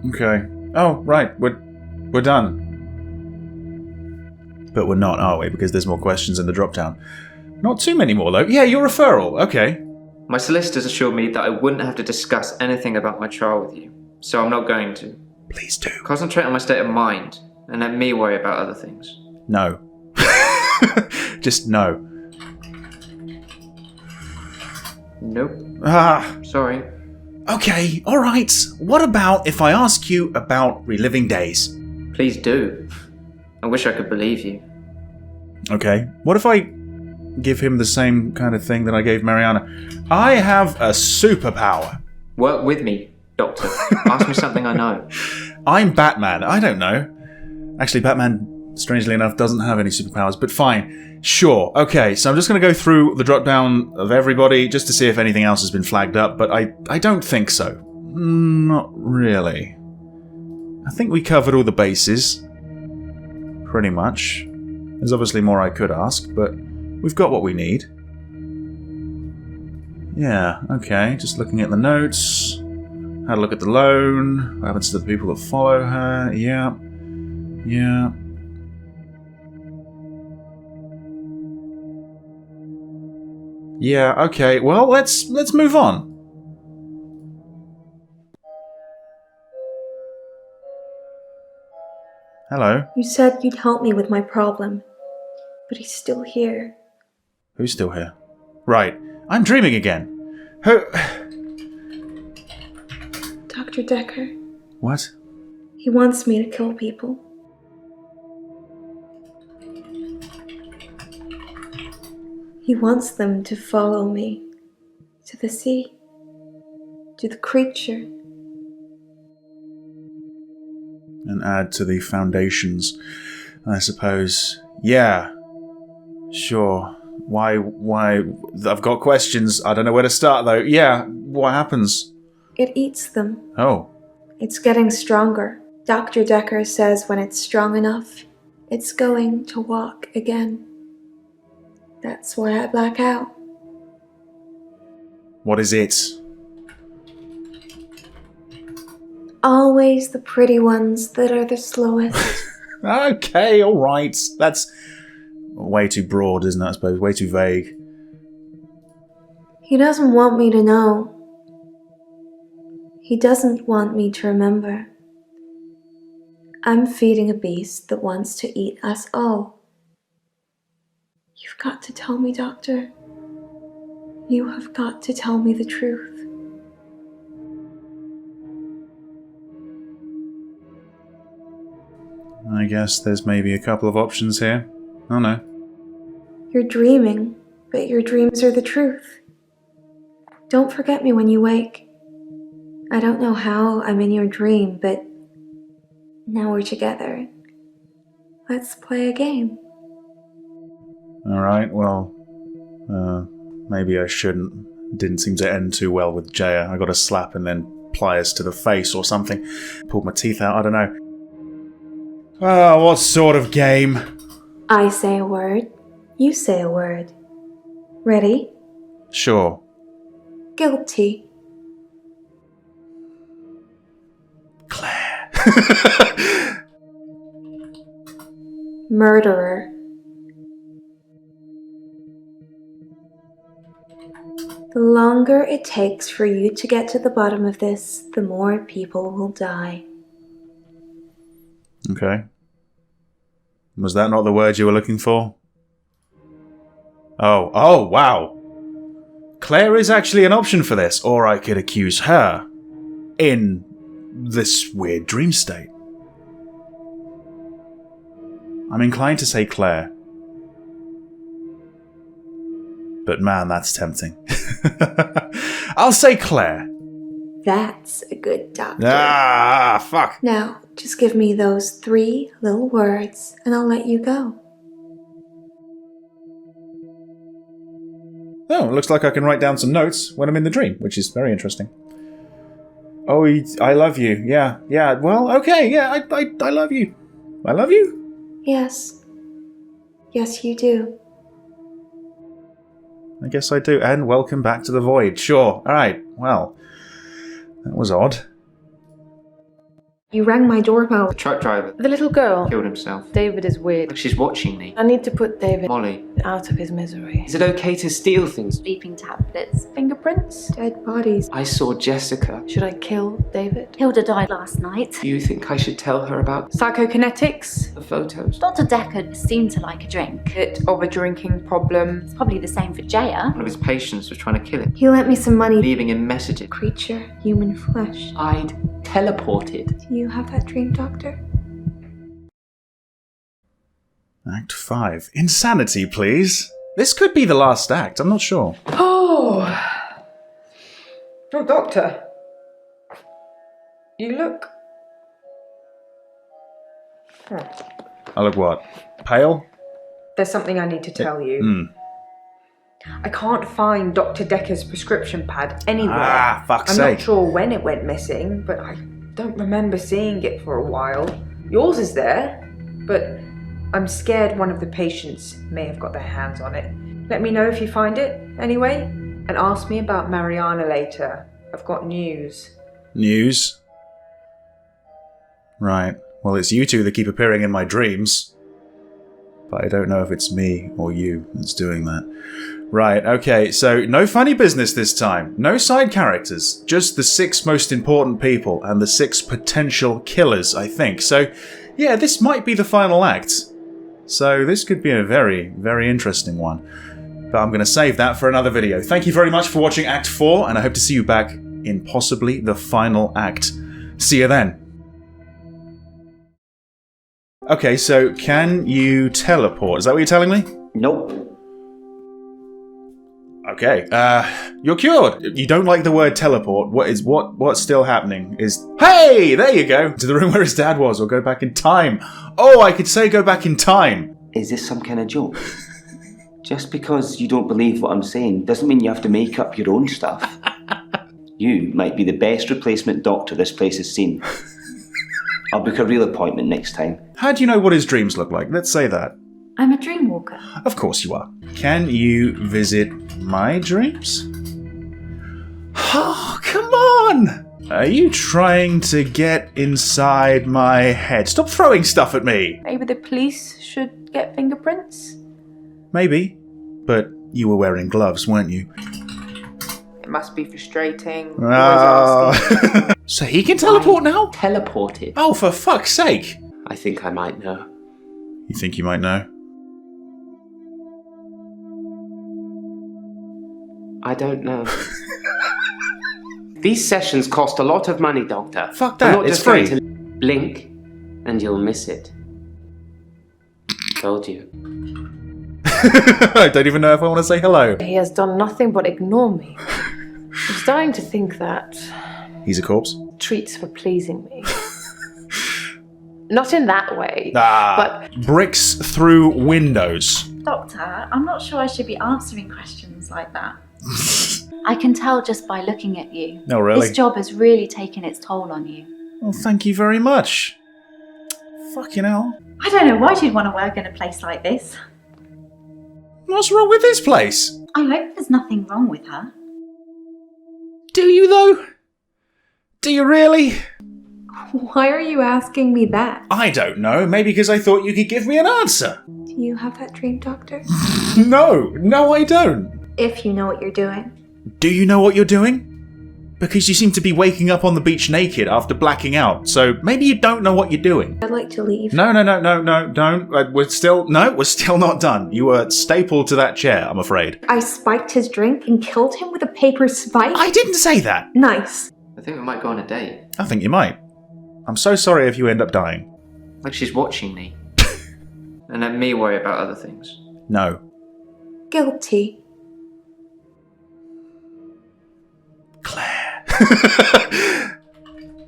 [SPEAKER 6] Okay. Oh, right, we're done. But we're not, are we? Because there's more questions in the drop-down. Not too many more, though. Yeah, your referral. Okay.
[SPEAKER 8] My solicitors assured me that I wouldn't have to discuss anything about my trial with you, so I'm not going to.
[SPEAKER 6] Please do.
[SPEAKER 8] Concentrate on my state of mind, and let me worry about other things.
[SPEAKER 6] No. Just no.
[SPEAKER 8] Nope.
[SPEAKER 6] Ah.
[SPEAKER 8] Sorry.
[SPEAKER 6] Okay, alright. What about if I ask you about reliving days?
[SPEAKER 8] Please do. I wish I could believe you.
[SPEAKER 6] Okay. What if I give him the same kind of thing that I gave Mariana? I have a superpower.
[SPEAKER 8] Work with me, Doctor. Ask me something I know.
[SPEAKER 6] I'm Batman. I don't know. Actually, Batman, strangely enough, doesn't have any superpowers, but fine. Sure. Okay, so I'm just going to go through the drop-down of everybody just to see if anything else has been flagged up, but I don't think so. Not really. I think we covered all the bases. Pretty much. There's obviously more I could ask, but we've got what we need. Yeah, okay, just looking at the notes. Had a look at the loan. What happens to the people that follow her? Yeah. Yeah, okay, well, let's move on. Hello?
[SPEAKER 7] You said you'd help me with my problem, but he's still here.
[SPEAKER 6] Who's still here? Right, I'm dreaming again. Who?
[SPEAKER 7] Dr. Dekker.
[SPEAKER 6] What?
[SPEAKER 7] He wants me to kill people. He wants them to follow me to the sea, to the creature.
[SPEAKER 6] And add to the foundations, I suppose. Yeah. Sure. Why? I've got questions. I don't know where to start, though. Yeah, what happens?
[SPEAKER 7] It eats them.
[SPEAKER 6] Oh.
[SPEAKER 7] It's getting stronger. Dr. Dekker says when it's strong enough, it's going to walk again. That's why I black out.
[SPEAKER 6] What is it?
[SPEAKER 7] Always the pretty ones that are the slowest.
[SPEAKER 6] Okay, alright. That's way too broad, isn't it, I suppose? Way too vague.
[SPEAKER 7] He doesn't want me to know. He doesn't want me to remember. I'm feeding a beast that wants to eat us all. You've got to tell me, Doctor. You have got to tell me the truth.
[SPEAKER 6] I guess there's maybe a couple of options here. Oh no.
[SPEAKER 7] You're dreaming, but your dreams are the truth. Don't forget me when you wake. I don't know how I'm in your dream, but now we're together. Let's play a game.
[SPEAKER 6] Alright, well, maybe I shouldn't. Didn't seem to end too well with Jaya. I got a slap and then pliers to the face or something. Pulled my teeth out, I don't know. Oh, what sort of game?
[SPEAKER 7] I say a word, you say a word. Ready?
[SPEAKER 6] Sure.
[SPEAKER 7] Guilty.
[SPEAKER 6] Claire.
[SPEAKER 7] Murderer. The longer it takes for you to get to the bottom of this, the more people will die.
[SPEAKER 6] Okay. Was that not the word you were looking for? Oh, wow. Claire is actually an option for this, or I could accuse her in this weird dream state. I'm inclined to say Claire. But man, that's tempting. I'll say Claire.
[SPEAKER 7] That's a good doctor.
[SPEAKER 6] Ah, fuck.
[SPEAKER 7] Now, just give me those 3 little words and I'll let you go.
[SPEAKER 6] Oh, it looks like I can write down some notes when I'm in the dream, which is very interesting. Oh, I love you. Yeah. Well, okay. Yeah, I love you. I love you?
[SPEAKER 7] Yes. Yes, you do.
[SPEAKER 6] I guess I do. And welcome back to the void. Sure. Alright. Well, that was odd.
[SPEAKER 7] You rang my doorbell.
[SPEAKER 8] The truck driver
[SPEAKER 2] The little girl.
[SPEAKER 8] killed himself.
[SPEAKER 2] David is weird.
[SPEAKER 8] Like she's watching me.
[SPEAKER 2] I need to put David
[SPEAKER 8] Molly,
[SPEAKER 2] out of his misery.
[SPEAKER 5] Is it okay to steal things?
[SPEAKER 3] Sleeping tablets.
[SPEAKER 4] Fingerprints?
[SPEAKER 7] Dead bodies.
[SPEAKER 5] I saw Jessica.
[SPEAKER 2] Should I kill David?
[SPEAKER 3] Hilda died last night.
[SPEAKER 5] Do you think I should tell her about
[SPEAKER 4] Psychokinetics?
[SPEAKER 5] the photos?
[SPEAKER 3] Dr. Dekker seemed to like a drink.
[SPEAKER 4] Bit of a drinking problem.
[SPEAKER 3] It's probably the same for Jaya.
[SPEAKER 8] one of his patients was trying to kill him,
[SPEAKER 7] He lent me some money.
[SPEAKER 8] leaving him messages.
[SPEAKER 7] Creature, human flesh.
[SPEAKER 5] I'd teleported.
[SPEAKER 7] Do you have that dream, Doctor?
[SPEAKER 6] Act 5. Insanity, please. This could be the last act. I'm not sure.
[SPEAKER 4] Oh, doctor. You look...
[SPEAKER 6] I look what? Pale?
[SPEAKER 4] There's something I need to tell you. I can't find Dr. Dekker's prescription pad anywhere.
[SPEAKER 6] Ah, fuck's
[SPEAKER 4] I'm
[SPEAKER 6] sake.
[SPEAKER 4] not sure when it went missing, but I don't remember seeing it for a while. Yours is there, but I'm scared one of the patients may have got their hands on it. Let me know if you find it, anyway, and ask me about Mariana later. I've got news.
[SPEAKER 6] News? Right. Well, it's you two that keep appearing in my dreams. But I don't know if it's me or you that's doing that. Right, okay, so no funny business this time. No side characters. Just the 6 most important people and the 6 potential killers, I think. So, yeah, this might be the final act. So this could be a very, very interesting one. But I'm going to save that for another video. Thank you very much for watching Act 4, and I hope to see you back in possibly the final act. See you then. Okay, so can you teleport? Is that what you're telling me?
[SPEAKER 1] Nope.
[SPEAKER 6] Okay, you're cured. You don't like the word teleport. What's still happening is... Hey, there you go. To the room where his dad was, or go back in time. Oh, I could say go back in time.
[SPEAKER 1] Is this some kind of joke? Just because you don't believe what I'm saying doesn't mean you have to make up your own stuff. You might be the best replacement doctor this place has seen. I'll book a real appointment next time.
[SPEAKER 6] How do you know what his dreams look like? Let's say that.
[SPEAKER 3] I'm a dream walker.
[SPEAKER 6] Of course you are. Can you visit my dreams? Oh, come on! Are you trying to get inside my head? Stop throwing stuff at me!
[SPEAKER 4] Maybe the police should get fingerprints?
[SPEAKER 6] Maybe. But you were wearing gloves, weren't you?
[SPEAKER 4] It must be frustrating.
[SPEAKER 6] Oh.
[SPEAKER 4] Always asking.
[SPEAKER 6] So he can teleport now?
[SPEAKER 5] Teleported.
[SPEAKER 6] Oh, for fuck's sake!
[SPEAKER 5] I think I might know.
[SPEAKER 6] You think you might know?
[SPEAKER 5] I don't know. These sessions cost a lot of money, Doctor.
[SPEAKER 6] Fuck that,
[SPEAKER 5] I'm not
[SPEAKER 6] it's
[SPEAKER 5] just
[SPEAKER 6] free.
[SPEAKER 5] going to blink and you'll miss it. told you.
[SPEAKER 6] I don't even know if I want to say hello.
[SPEAKER 2] He has done nothing but ignore me. I'm starting to think that
[SPEAKER 6] He's a corpse?
[SPEAKER 2] treats for pleasing me. Not in that way,
[SPEAKER 6] but bricks through windows.
[SPEAKER 3] Doctor, I'm not sure I should be answering questions like that. I can tell just by looking at you.
[SPEAKER 6] No, really?
[SPEAKER 3] This job has really taken its toll on you.
[SPEAKER 6] Well, thank you very much. Fucking hell.
[SPEAKER 3] I don't know why you'd want to work in a place like this.
[SPEAKER 6] What's wrong with this place?
[SPEAKER 3] I hope there's nothing wrong with her.
[SPEAKER 6] Do you, though? Do you really?
[SPEAKER 7] Why are you asking me that?
[SPEAKER 6] I don't know. Maybe because I thought you could give me an answer.
[SPEAKER 7] Do you have that dream, Doctor?
[SPEAKER 6] No, I don't.
[SPEAKER 7] If you know what you're doing.
[SPEAKER 6] Do you know what you're doing? Because you seem to be waking up on the beach naked after blacking out, so maybe you don't know what you're doing.
[SPEAKER 7] I'd like to leave.
[SPEAKER 6] No, don't. We're still not done. You were stapled to that chair, I'm afraid.
[SPEAKER 7] I spiked his drink and killed him with a paper spike?
[SPEAKER 6] I didn't say that.
[SPEAKER 7] Nice.
[SPEAKER 8] I think we might go on a date.
[SPEAKER 6] I think you might. I'm so sorry if you end up dying.
[SPEAKER 8] Like she's watching me. And let me worry about other things.
[SPEAKER 6] No.
[SPEAKER 7] Guilty.
[SPEAKER 6] Claire.